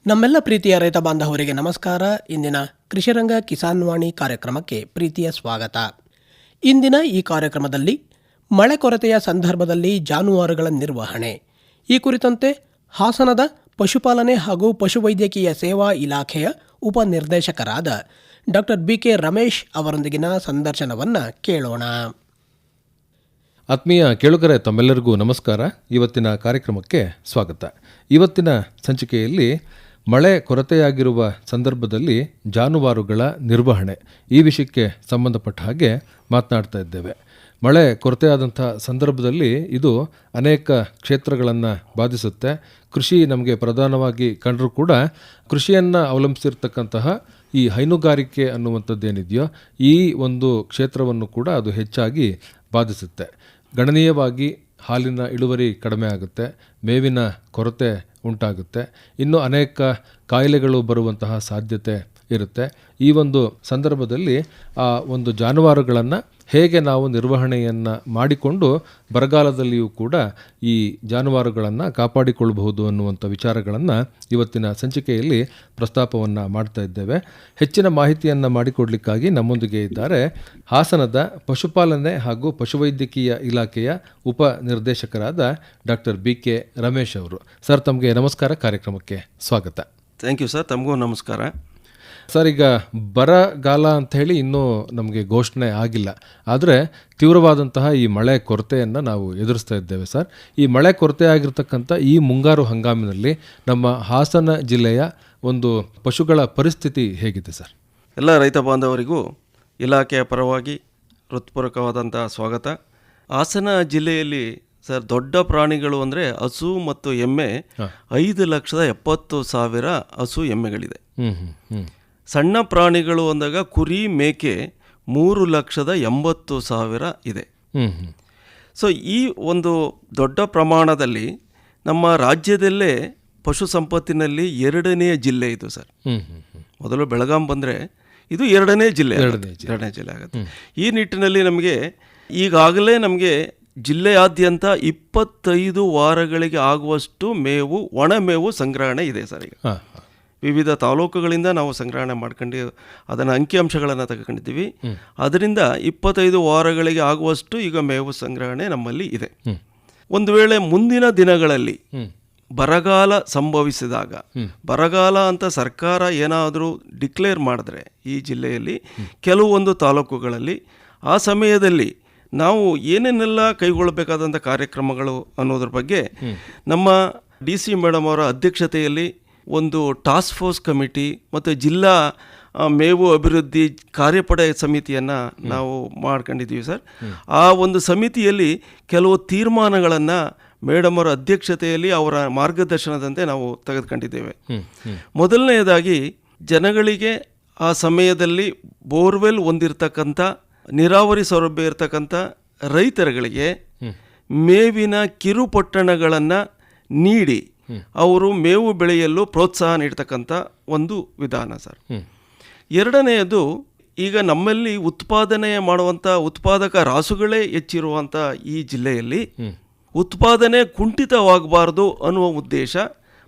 ನಮ್ಮೆಲ್ಲ ಪ್ರೀತಿಯ ರೈತ ಬಾಂಧವರಿಗೆ ನಮಸ್ಕಾರ. ಇಂದಿನ ಕೃಷಿರಂಗ ಕಿಸಾನ್ ವಾಣಿ ಕಾರ್ಯಕ್ರಮಕ್ಕೆ ಪ್ರೀತಿಯ ಸ್ವಾಗತ. ಇಂದಿನ ಈ ಕಾರ್ಯಕ್ರಮದಲ್ಲಿ ಮಳೆ ಕೊರತೆಯ ಸಂದರ್ಭದಲ್ಲಿ ಜಾನುವಾರುಗಳ ನಿರ್ವಹಣೆ ಈ ಕುರಿತಂತೆ ಹಾಸನದ ಪಶುಪಾಲನೆ ಹಾಗೂ ಪಶುವೈದ್ಯಕೀಯ ಸೇವಾ ಇಲಾಖೆಯ ಉಪನಿರ್ದೇಶಕರಾದ ಡಾಕ್ಟರ್ BK ರಮೇಶ್ ಅವರೊಂದಿಗಿನ ಸಂದರ್ಶನವನ್ನು ಕೇಳೋಣ. ಆತ್ಮೀಯ ಕೇಳುಗರೆ, ತಮ್ಮೆಲ್ಲರಿಗೂ ನಮಸ್ಕಾರ. ಇವತ್ತಿನ ಕಾರ್ಯಕ್ರಮಕ್ಕೆ ಸ್ವಾಗತ. ಇವತ್ತಿನ ಸಂಚಿಕೆಯಲ್ಲಿ ಮಳೆ ಕೊರತೆಯಾಗಿರುವ ಸಂದರ್ಭದಲ್ಲಿ ಜಾನುವಾರುಗಳ ನಿರ್ವಹಣೆ ಈ ವಿಷಯಕ್ಕೆ ಸಂಬಂಧಪಟ್ಟ ಹಾಗೆ ಮಾತನಾಡ್ತಾ ಇದ್ದೇವೆ. ಮಳೆ ಕೊರತೆಯಾದಂಥ ಸಂದರ್ಭದಲ್ಲಿ ಇದು ಅನೇಕ ಕ್ಷೇತ್ರಗಳನ್ನು ಬಾಧಿಸುತ್ತೆ. ಕೃಷಿ ನಮಗೆ ಪ್ರಧಾನವಾಗಿ ಕಂಡರೂ ಕೂಡ ಕೃಷಿಯನ್ನು ಅವಲಂಬಿಸಿರ್ತಕ್ಕಂತಹ ಈ ಹೈನುಗಾರಿಕೆ ಅನ್ನುವಂಥದ್ದೇನಿದೆಯೋ ಈ ಒಂದು ಕ್ಷೇತ್ರವನ್ನು ಕೂಡ ಅದು ಹೆಚ್ಚಾಗಿ ಬಾಧಿಸುತ್ತೆ. ಗಣನೀಯವಾಗಿ ಹಾಲಿನ ಇಳುವರಿ ಕಡಿಮೆ ಆಗುತ್ತೆ, ಮೇವಿನ ಕೊರತೆ ಉಂಟಾಗುತ್ತೆ, ಇನ್ನು ಅನೇಕ ಕಾಯಿಲೆಗಳು ಬರುವಂತಹ ಸಾಧ್ಯತೆ ಇರುತ್ತೆ. ಈ ಒಂದು ಸಂದರ್ಭದಲ್ಲಿ ಆ ಒಂದು ಜಾನುವಾರುಗಳನ್ನು ಹೇಗೆ ನಾವು ನಿರ್ವಹಣೆಯನ್ನು ಮಾಡಿಕೊಂಡು ಬರಗಾಲದಲ್ಲಿಯೂ ಕೂಡ ಈ ಜಾನುವಾರುಗಳನ್ನು ಕಾಪಾಡಿಕೊಳ್ಳಬಹುದು ಅನ್ನುವಂಥ ವಿಚಾರಗಳನ್ನು ಇವತ್ತಿನ ಸಂಚಿಕೆಯಲ್ಲಿ ಪ್ರಸ್ತಾಪವನ್ನು ಮಾಡ್ತಾ ಇದ್ದೇವೆ. ಹೆಚ್ಚಿನ ಮಾಹಿತಿಯನ್ನು ಮಾಡಿಕೊಡ್ಲಿಕ್ಕಾಗಿ ನಮ್ಮೊಂದಿಗೆ ಇದ್ದಾರೆ ಹಾಸನದ ಪಶುಪಾಲನೆ ಹಾಗೂ ಪಶುವೈದ್ಯಕೀಯ ಇಲಾಖೆಯ ಉಪನಿರ್ದೇಶಕರಾದ ಡಾಕ್ಟರ್ BK ರಮೇಶ್ ಅವರು. ಸರ್, ತಮಗೆ ನಮಸ್ಕಾರ, ಕಾರ್ಯಕ್ರಮಕ್ಕೆ ಸ್ವಾಗತ. Thank you sir. ತಮಗೂ ನಮಸ್ಕಾರ. ಸರ್, ಈಗ ಬರಗಾಲ ಅಂತ ಹೇಳಿ ಇನ್ನೂ ನಮಗೆ ಘೋಷಣೆ ಆಗಿಲ್ಲ, ಆದರೆ ತೀವ್ರವಾದಂತಹ ಈ ಮಳೆ ಕೊರತೆಯನ್ನು ನಾವು ಎದುರಿಸ್ತಾ ಇದ್ದೇವೆ. ಸರ್, ಈ ಮಳೆ ಕೊರತೆ ಆಗಿರ್ತಕ್ಕಂಥ ಈ ಮುಂಗಾರು ಹಂಗಾಮಿನಲ್ಲಿ ನಮ್ಮ ಹಾಸನ ಜಿಲ್ಲೆಯ ಒಂದು ಪಶುಗಳ ಪರಿಸ್ಥಿತಿ ಹೇಗಿದೆ ಸರ್? ಎಲ್ಲ ರೈತ ಬಾಂಧವರಿಗೂ ಇಲಾಖೆಯ ಪರವಾಗಿ ಹೃತ್ಪೂರ್ವಕವಾದಂಥ ಸ್ವಾಗತ. ಹಾಸನ ಜಿಲ್ಲೆಯಲ್ಲಿ ಸರ್ ದೊಡ್ಡ ಪ್ರಾಣಿಗಳು ಅಂದರೆ ಹಸು ಮತ್ತು ಎಮ್ಮೆ 5,70,000 ಹಸು ಎಮ್ಮೆಗಳಿದೆ. ಸಣ್ಣ ಪ್ರಾಣಿಗಳು ಅಂದಾಗ ಕುರಿ ಮೇಕೆ 3,80,000 ಇದೆ. ಸೊ ಈ ಒಂದು ದೊಡ್ಡ ಪ್ರಮಾಣದಲ್ಲಿ ನಮ್ಮ ರಾಜ್ಯದಲ್ಲೇ ಪಶು ಸಂಪತ್ತಿನಲ್ಲಿ 2ನೇ ಜಿಲ್ಲೆ ಇದು ಸರ್. ಮೊದಲು ಬೆಳಗಾಂ ಬಂದರೆ ಇದು 2ನೇ ಜಿಲ್ಲೆ ಆಗುತ್ತೆ. ಈ ನಿಟ್ಟಿನಲ್ಲಿ ನಮಗೆ ಈಗಾಗಲೇ ನಮಗೆ ಜಿಲ್ಲೆಯಾದ್ಯಂತ 25 ವಾರಗಳಿಗೆ ಆಗುವಷ್ಟು ಮೇವು, ಒಣ ಮೇವು ಸಂಗ್ರಹಣೆ ಇದೆ ಸರ್. ಈಗ ವಿವಿಧ ತಾಲೂಕುಗಳಿಂದ ನಾವು ಸಂಗ್ರಹಣೆ ಮಾಡ್ಕೊಂಡು ಅದನ್ನು ಅಂಕಿಅಂಶಗಳನ್ನು ತೆಗೆದುಕೊಂಡಿದ್ದೀವಿ. ಅದರಿಂದ 25 ವಾರಗಳಿಗೆ ಆಗುವಷ್ಟು ಈಗ ಮೇವು ಸಂಗ್ರಹಣೆ ನಮ್ಮಲ್ಲಿ ಇದೆ. ಒಂದು ವೇಳೆ ಮುಂದಿನ ದಿನಗಳಲ್ಲಿ ಬರಗಾಲ ಸಂಭವಿಸಿದಾಗ, ಬರಗಾಲ ಅಂತ ಸರ್ಕಾರ ಏನಾದರೂ ಡಿಕ್ಲೇರ್ ಮಾಡಿದ್ರೆ ಈ ಜಿಲ್ಲೆಯಲ್ಲಿ ಕೆಲವೊಂದು ತಾಲೂಕುಗಳಲ್ಲಿ ಆ ಸಮಯದಲ್ಲಿ ನಾವು ಏನೇನೆಲ್ಲ ಕೈಗೊಳ್ಳಬೇಕಾದಂಥ ಕಾರ್ಯಕ್ರಮಗಳು ಅನ್ನೋದ್ರ ಬಗ್ಗೆ ನಮ್ಮ DC ಮೇಡಮ್ ಅವರ ಅಧ್ಯಕ್ಷತೆಯಲ್ಲಿ ಒಂದು ಟಾಸ್ಕ್ ಫೋರ್ಸ್ ಕಮಿಟಿ ಮತ್ತು ಜಿಲ್ಲಾ ಮೇವು ಅಭಿವೃದ್ಧಿ ಕಾರ್ಯಪಡೆ ಸಮಿತಿಯನ್ನು ನಾವು ಮಾಡ್ಕೊಂಡಿದ್ದೀವಿ ಸರ್. ಆ ಒಂದು ಸಮಿತಿಯಲ್ಲಿ ಕೆಲವು ತೀರ್ಮಾನಗಳನ್ನು ಮೇಡಮ್ ಅವರ ಅಧ್ಯಕ್ಷತೆಯಲ್ಲಿ ಅವರ ಮಾರ್ಗದರ್ಶನದಂತೆ ನಾವು ತೆಗೆದುಕೊಂಡಿದ್ದೇವೆ. ಮೊದಲನೆಯದಾಗಿ ಜನಗಳಿಗೆ ಆ ಸಮಯದಲ್ಲಿ ಬೋರ್ವೆಲ್ ಹೊಂದಿರತಕ್ಕಂಥ ನೀರಾವರಿ ಸೌಲಭ್ಯ ಇರತಕ್ಕಂಥ ರೈತರುಗಳಿಗೆ ಮೇವಿನ ಕಿರುಪೊಟ್ಟಣಗಳನ್ನು ನೀಡಿ ಅವರು ಮೇವು ಬೆಳೆಯಲು ಪ್ರೋತ್ಸಾಹ ನೀಡ್ತಕ್ಕಂಥ ಒಂದು ವಿಧಾನ ಸರ್. ಎರಡನೆಯದು, ಈಗ ನಮ್ಮಲ್ಲಿ ಉತ್ಪಾದನೆ ಮಾಡುವಂಥ ಉತ್ಪಾದಕ ರಾಸುಗಳೇ ಹೆಚ್ಚಿರುವಂಥ ಈ ಜಿಲ್ಲೆಯಲ್ಲಿ ಉತ್ಪಾದನೆ ಕುಂಠಿತವಾಗಬಾರ್ದು ಅನ್ನುವ ಉದ್ದೇಶ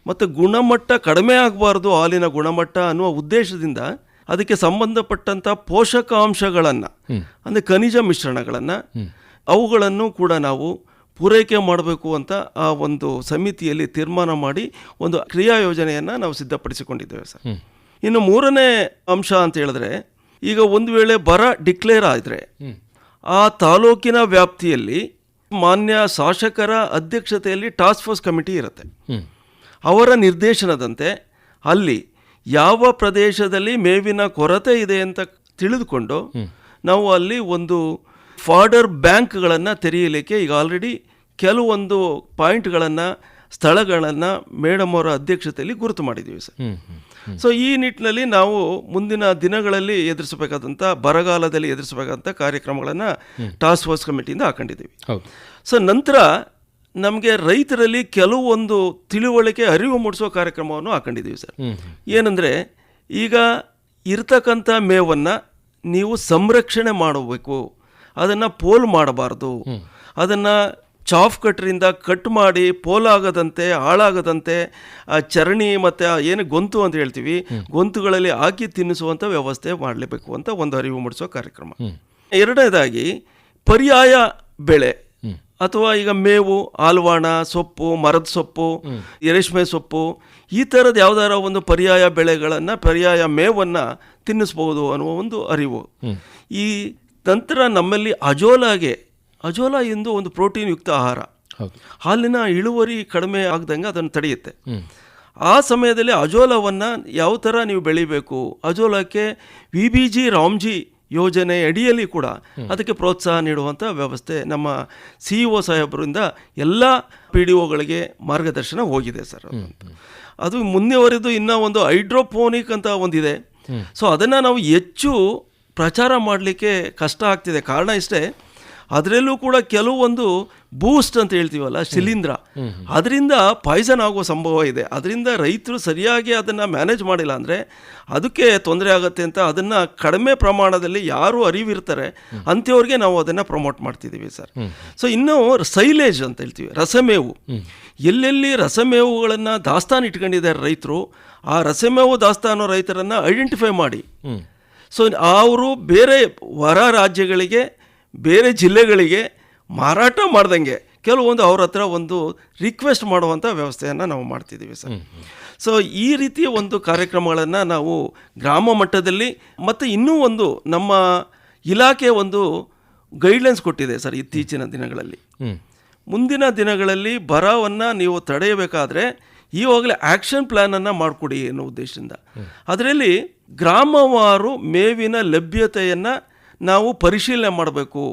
ಮತ್ತು ಗುಣಮಟ್ಟ ಕಡಿಮೆ ಆಗಬಾರ್ದು, ಹಾಲಿನ ಗುಣಮಟ್ಟ ಅನ್ನುವ ಉದ್ದೇಶದಿಂದ ಅದಕ್ಕೆ ಸಂಬಂಧಪಟ್ಟಂಥ ಪೋಷಕಾಂಶಗಳನ್ನು ಅಂದರೆ ಖನಿಜ ಮಿಶ್ರಣಗಳನ್ನು ಅವುಗಳನ್ನು ಕೂಡ ನಾವು ಪೂರೈಕೆ ಮಾಡಬೇಕು ಅಂತ ಆ ಒಂದು ಸಮಿತಿಯಲ್ಲಿ ತೀರ್ಮಾನ ಮಾಡಿ ಒಂದು ಕ್ರಿಯಾ ಯೋಜನೆಯನ್ನು ನಾವು ಸಿದ್ಧಪಡಿಸಿಕೊಂಡಿದ್ದೇವೆ ಸರ್. ಇನ್ನು ಮೂರನೇ ಅಂಶ ಅಂತ ಹೇಳಿದ್ರೆ, ಈಗ ಒಂದು ವೇಳೆ ಬರ ಡಿಕ್ಲೇರ್ ಆದರೆ ಆ ತಾಲೂಕಿನ ವ್ಯಾಪ್ತಿಯಲ್ಲಿ ಮಾನ್ಯ ಶಾಸಕರ ಅಧ್ಯಕ್ಷತೆಯಲ್ಲಿ ಟಾಸ್ಕ್ ಫೋರ್ಸ್ ಕಮಿಟಿ ಇರುತ್ತೆ. ಅವರ ನಿರ್ದೇಶನದಂತೆ ಅಲ್ಲಿ ಯಾವ ಪ್ರದೇಶದಲ್ಲಿ ಮೇವಿನ ಕೊರತೆ ಇದೆ ಅಂತ ತಿಳಿದುಕೊಂಡು ನಾವು ಅಲ್ಲಿ ಒಂದು ಫಾಡರ್ ಬ್ಯಾಂಕ್ಗಳನ್ನು ತೆರೆಯಲಿಕ್ಕೆ ಈಗ ಆಲ್ರೆಡಿ ಕೆಲವೊಂದು ಪಾಯಿಂಟ್ಗಳನ್ನು, ಸ್ಥಳಗಳನ್ನು ಮೇಡಮ್ ಅವರ ಅಧ್ಯಕ್ಷತೆಯಲ್ಲಿ ಗುರುತು ಮಾಡಿದ್ದೀವಿ ಸರ್. ಸೊ ಈ ನಿಟ್ಟಿನಲ್ಲಿ ನಾವು ಮುಂದಿನ ದಿನಗಳಲ್ಲಿ ಎದುರಿಸಬೇಕಾದಂಥ ಬರಗಾಲದಲ್ಲಿ ಎದುರಿಸಬೇಕಾದಂಥ ಕಾರ್ಯಕ್ರಮಗಳನ್ನು ಟಾಸ್ಕ್ ಫೋರ್ಸ್ ಕಮಿಟಿಯಿಂದ ಹಾಕೊಂಡಿದ್ದೀವಿ. ಸೊ ನಂತರ ನಮಗೆ ರೈತರಲ್ಲಿ ಕೆಲವೊಂದು ತಿಳುವಳಿಕೆ, ಅರಿವು ಮೂಡಿಸೋ ಕಾರ್ಯಕ್ರಮವನ್ನು ಹಾಕೊಂಡಿದ್ದೀವಿ ಸರ್. ಏನಂದರೆ, ಈಗ ಇರ್ತಕ್ಕಂಥ ಮೇವನ್ನು ನೀವು ಸಂರಕ್ಷಣೆ ಮಾಡಬೇಕು, ಅದನ್ನು ಪೋಲ್ ಮಾಡಬಾರ್ದು, ಅದನ್ನು ಚಾಫ್ ಕಟ್ರಿಂದ ಕಟ್ ಮಾಡಿ ಪೋಲಾಗದಂತೆ ಹಾಳಾಗದಂತೆ ಆ ಚರಣಿ ಮತ್ತು ಏನು ಗೊಂತು ಅಂತ ಹೇಳ್ತೀವಿ ಗೊಂತುಗಳಲ್ಲಿ ಹಾಕಿ ತಿನ್ನಿಸುವಂಥ ವ್ಯವಸ್ಥೆ ಮಾಡಲೇಬೇಕು ಅಂತ ಒಂದು ಅರಿವು ಮೂಡಿಸೋ ಕಾರ್ಯಕ್ರಮ. ಎರಡನೇದಾಗಿ ಪರ್ಯಾಯ ಬೆಳೆ ಅಥವಾ ಈಗ ಮೇವು, ಆಲ್ವಾಣ, ಸೊಪ್ಪು, ಮರದ ಸೊಪ್ಪು, ರೇಷ್ಮೆ ಸೊಪ್ಪು, ಈ ಥರದ ಯಾವುದಾರ ಒಂದು ಪರ್ಯಾಯ ಬೆಳೆಗಳನ್ನು, ಪರ್ಯಾಯ ಮೇವನ್ನು ತಿನ್ನಿಸ್ಬೋದು ಅನ್ನುವ ಒಂದು ಅರಿವು. ಈ ನಂತರ ನಮ್ಮಲ್ಲಿ ಅಜೋಲಾ ಎಂದು ಒಂದು ಪ್ರೋಟೀನ್ ಯುಕ್ತ ಆಹಾರ, ಹಾಲಿನ ಇಳುವರಿ ಕಡಿಮೆ ಆಗದಂಗೆ ಅದನ್ನು ತಡೆಯುತ್ತೆ. ಆ ಸಮಯದಲ್ಲಿ ಅಜೋಲವನ್ನು ಯಾವ ಥರ ನೀವು ಬೆಳಿಬೇಕು, ಅಜೋಲಕ್ಕೆ VBG ರಾಮ್ಜಿ ಯೋಜನೆ ಅಡಿಯಲ್ಲಿ ಕೂಡ ಅದಕ್ಕೆ ಪ್ರೋತ್ಸಾಹ ನೀಡುವಂಥ ವ್ಯವಸ್ಥೆ ನಮ್ಮ CEO ಸಾಹೇಬರಿಂದ ಎಲ್ಲ PDOಗಳಿಗೆ ಮಾರ್ಗದರ್ಶನ ಹೋಗಿದೆ ಸರ್. ಅದು ಮುಂದುವರೆದು ಇನ್ನೂ ಒಂದು ಹೈಡ್ರೋಪೋನಿಕ್ ಅಂತ ಒಂದಿದೆ. ಸೊ ಅದನ್ನು ನಾವು ಹೆಚ್ಚು ಪ್ರಚಾರ ಮಾಡಲಿಕ್ಕೆ ಕಷ್ಟ ಆಗ್ತಿದೆ. ಕಾರಣ ಇಷ್ಟೇ, ಅದರಲ್ಲೂ ಕೂಡ ಕೆಲವೊಂದು ಬೂಸ್ಟ್ ಅಂತ ಹೇಳ್ತೀವಲ್ಲ, ಶಿಲೀಂಧ್ರ, ಅದರಿಂದ ಪಾಯ್ಸನ್ ಆಗುವ ಸಂಭವ ಇದೆ. ಅದರಿಂದ ರೈತರು ಸರಿಯಾಗಿ ಅದನ್ನು ಮ್ಯಾನೇಜ್ ಮಾಡಿಲ್ಲ ಅಂದರೆ ಅದಕ್ಕೆ ತೊಂದರೆ ಆಗುತ್ತೆ ಅಂತ ಅದನ್ನು ಕಡಿಮೆ ಪ್ರಮಾಣದಲ್ಲಿ ಯಾರು ಅರಿವಿರ್ತಾರೆ ಅಂಥವ್ರಿಗೆ ನಾವು ಅದನ್ನು ಪ್ರಮೋಟ್ ಮಾಡ್ತಿದ್ದೀವಿ ಸರ್. ಸೊ ಇನ್ನೂ ಸೈಲೇಜ್ ಅಂತ ಹೇಳ್ತೀವಿ, ರಸಮೇವು. ಎಲ್ಲೆಲ್ಲಿ ರಸಮೇವುಗಳನ್ನು ದಾಸ್ತಾನು ಇಟ್ಕೊಂಡಿದ್ದಾರೆ ರೈತರು, ಆ ರಸಮೇವು ದಾಸ್ತಾನು ರೈತರನ್ನು ಐಡೆಂಟಿಫೈ ಮಾಡಿ, ಸೊ ಅವರು ಬೇರೆ ಹೊರ ರಾಜ್ಯಗಳಿಗೆ, ಬೇರೆ ಜಿಲ್ಲೆಗಳಿಗೆ ಮಾರಾಟ ಮಾಡ್ದಂಗೆ ಕೆಲವೊಂದು ಅವ್ರ ಹತ್ರ ಒಂದು ರಿಕ್ವೆಸ್ಟ್ ಮಾಡುವಂಥ ವ್ಯವಸ್ಥೆಯನ್ನು ನಾವು ಮಾಡ್ತಿದ್ದೀವಿ ಸರ್. ಸೊ ಈ ರೀತಿಯ ಒಂದು ಕಾರ್ಯಕ್ರಮಗಳನ್ನು ನಾವು ಗ್ರಾಮ ಮಟ್ಟದಲ್ಲಿ, ಮತ್ತು ಇನ್ನೂ ಒಂದು ನಮ್ಮ ಇಲಾಖೆ ಒಂದು ಗೈಡ್ಲೈನ್ಸ್ ಕೊಟ್ಟಿದೆ ಸರ್ ಇತ್ತೀಚಿನ ದಿನಗಳಲ್ಲಿ. ಮುಂದಿನ ದಿನಗಳಲ್ಲಿ ಬರವನ್ನು ನೀವು ತಡೆಯಬೇಕಾದ್ರೆ ಈವಾಗಲೇ ಆ್ಯಕ್ಷನ್ ಪ್ಲ್ಯಾನನ್ನು ಮಾಡಿಕೊಡಿ ಅನ್ನೋ ಉದ್ದೇಶದಿಂದ ಅದರಲ್ಲಿ ಗ್ರಾಮವಾರು ಮೇವಿನ ಲಭ್ಯತೆಯನ್ನು ನಾವು ಪರಿಶೀಲನೆ ಮಾಡಬೇಕು.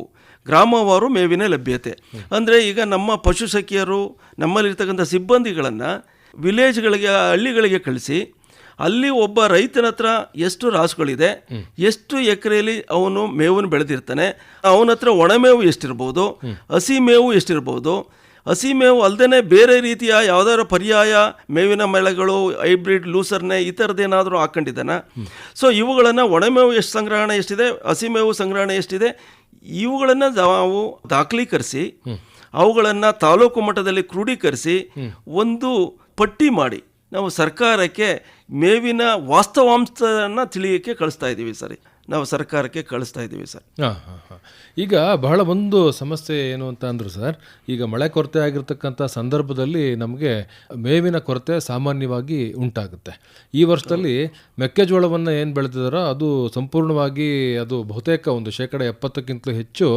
ಗ್ರಾಮವಾರು ಮೇವಿನ ಲಭ್ಯತೆ ಅಂದರೆ ಈಗ ನಮ್ಮ ಪಶು ಸಖಿಯರು, ನಮ್ಮಲ್ಲಿರ್ತಕ್ಕಂಥ ಸಿಬ್ಬಂದಿಗಳನ್ನು ವಿಲೇಜ್ಗಳಿಗೆ, ಹಳ್ಳಿಗಳಿಗೆ ಕಳಿಸಿ ಅಲ್ಲಿ ಒಬ್ಬ ರೈತನ ಹತ್ರ ಎಷ್ಟು ರಾಸುಗಳಿದೆ, ಎಷ್ಟು ಎಕರೆಯಲ್ಲಿ ಅವನು ಮೇವನ್ನು ಬೆಳೆದಿರ್ತಾನೆ, ಅವನ ಹತ್ರ ಒಣಮೇವು ಎಷ್ಟಿರ್ಬೋದು, ಹಸಿ ಮೇವು ಎಷ್ಟಿರ್ಬೋದು, ಹಸಿ ಮೇವು ಅಲ್ಲದೆ ಬೇರೆ ರೀತಿಯ ಯಾವುದಾದ್ರು ಪರ್ಯಾಯ ಮೇವಿನ ಮೇಳೆಗಳು, ಹೈಬ್ರಿಡ್, ಲೂಸರ್ನೆ ಈ ಥರದ್ದೇನಾದರೂ ಹಾಕ್ಕೊಂಡಿದ್ದಾನೆ. ಸೊ ಇವುಗಳನ್ನು ಒಣಮೇವು ಎಷ್ಟು ಸಂಗ್ರಹಣೆ ಎಷ್ಟಿದೆ, ಹಸಿ ಮೇವು ಸಂಗ್ರಹಣೆ ಎಷ್ಟಿದೆ, ಇವುಗಳನ್ನು ನಾವು ದಾಖಲೀಕರಿಸಿ ಅವುಗಳನ್ನು ತಾಲೂಕು ಮಟ್ಟದಲ್ಲಿ ಕ್ರೋಢೀಕರಿಸಿ ಒಂದು ಪಟ್ಟಿ ಮಾಡಿ ನಾವು ಸರ್ಕಾರಕ್ಕೆ ಮೇವಿನ ವಾಸ್ತವಾಂಶವನ್ನು ತಿಳಿಯೋಕ್ಕೆ ಕಳಿಸ್ತಾ ಇದ್ದೀವಿ ಸರ್. ನಾವು ಸರ್ಕಾರಕ್ಕೆ ಕಳಿಸ್ತಾ ಇದ್ದೀವಿ ಸರ್. ಈಗ ಬಹಳ ಒಂದು ಸಮಸ್ಯೆ ಏನು ಅಂತ ಅಂದ್ರೆ ಸರ್, ಈಗ ಮಳೆ ಕೊರತೆ ಆಗಿರ್ತಕ್ಕಂಥ ಸಂದರ್ಭದಲ್ಲಿ ನಮಗೆ ಮೇವಿನ ಕೊರತೆ ಸಾಮಾನ್ಯವಾಗಿ ಉಂಟಾಗುತ್ತೆ. ಈ ವರ್ಷದಲ್ಲಿ ಮೆಕ್ಕೆಜೋಳವನ್ನು ಏನು ಬೆಳೆದಿದ್ದಾರೋ ಅದು ಸಂಪೂರ್ಣವಾಗಿ ಅದು ಬಹುತೇಕ ಒಂದು 70% ಹೆಚ್ಚು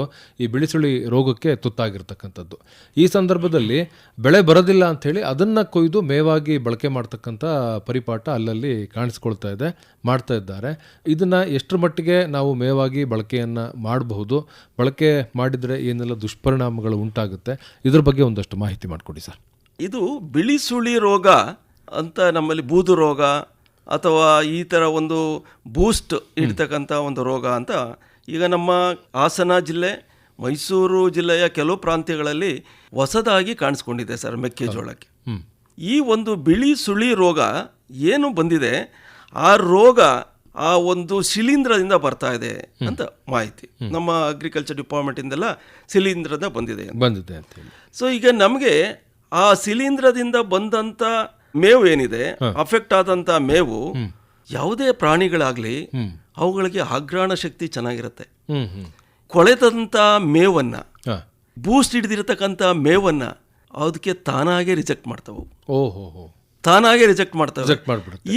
ಈ ಬಿಳಿಸುಳಿ ರೋಗಕ್ಕೆ ತುತ್ತಾಗಿರ್ತಕ್ಕಂಥದ್ದು. ಈ ಸಂದರ್ಭದಲ್ಲಿ ಬೆಳೆ ಬರೋದಿಲ್ಲ ಅಂಥೇಳಿ ಅದನ್ನು ಕೊಯ್ದು ಮೇವಾಗಿ ಬಳಕೆ ಮಾಡ್ತಕ್ಕಂಥ ಪರಿಪಾಠ ಅಲ್ಲಲ್ಲಿ ಕಾಣಿಸ್ಕೊಳ್ತಾ ಇದೆ, ಮಾಡ್ತಾ ಇದ್ದಾರೆ. ಇದನ್ನು ಎಷ್ಟರ ಮಟ್ಟಿಗೆ ನಾವು ಮೇವಾಗಿ ಬಳಕೆಯನ್ನು ಮಾಡಬಹುದು, ಬಳಕೆ ಮಾಡಿದರೆ ಏನೆಲ್ಲ ದುಷ್ಪರಿಣಾಮಗಳು ಉಂಟಾಗುತ್ತೆ, ಇದ್ರ ಬಗ್ಗೆ ಒಂದಷ್ಟು ಮಾಹಿತಿ ಮಾಡಿಕೊಡಿ ಸರ್. ಇದು ಬಿಳಿಸುಳಿ ರೋಗ ಅಂತ ನಮ್ಮಲ್ಲಿ ಬೂದು ರೋಗ ಅಥವಾ ಈ ಥರ ಒಂದು ಬೂಸ್ಟ್ ಇಡ್ತಕ್ಕಂಥ ಒಂದು ರೋಗ ಅಂತ ಈಗ ನಮ್ಮ ಹಾಸನ ಜಿಲ್ಲೆ, ಮೈಸೂರು ಜಿಲ್ಲೆಯ ಕೆಲವು ಪ್ರಾಂತ್ಯಗಳಲ್ಲಿ ಹೊಸದಾಗಿ ಕಾಣಿಸ್ಕೊಂಡಿದೆ ಸರ್ ಮೆಕ್ಕೆಜೋಳಕ್ಕೆ. ಈ ಒಂದು ಬಿಳಿ ಸುಳಿ ರೋಗ ಏನು ಬಂದಿದೆ, ಆ ರೋಗ ಆ ಒಂದು ಶಿಲೀಂಧ್ರದಿಂದ ಬರ್ತಾ ಇದೆ ಅಂತ ಮಾಹಿತಿ ನಮ್ಮ ಅಗ್ರಿಕಲ್ಚರ್ ಡಿಪಾರ್ಟ್ಮೆಂಟಿಂದೆಲ್ಲ ಶಿಲೀಂಧ್ರದ ಬಂದಿದೆ ಅಂತ ಹೇಳಿ. ಸೊ ಈಗ ನಮಗೆ ಆ ಶಿಲೀಂಧ್ರದಿಂದ ಬಂದಂಥ ಮೇವು ಏನಿದೆ, ಅಫೆಕ್ಟ್ ಆದಂಥ ಮೇವು, ಯಾವುದೇ ಪ್ರಾಣಿಗಳಾಗಲಿ ಅವುಗಳಿಗೆ ಆಘ್ರಾಣ ಶಕ್ತಿ ಚೆನ್ನಾಗಿರುತ್ತೆ. ಕೊಳೆತಂಥ ಮೇವನ್ನು, ಬೂಸ್ಟ್ ಹಿಡಿದಿರತಕ್ಕಂಥ ಮೇವನ್ನು ಅದಕ್ಕೆ ತಾನಾಗೆ ರಿಜೆಕ್ಟ್ ಮಾಡ್ತಾವೆ. ತಾನಾಗೆ ರಿಜೆಕ್ಟ್ ಮಾಡ್ತವೆ.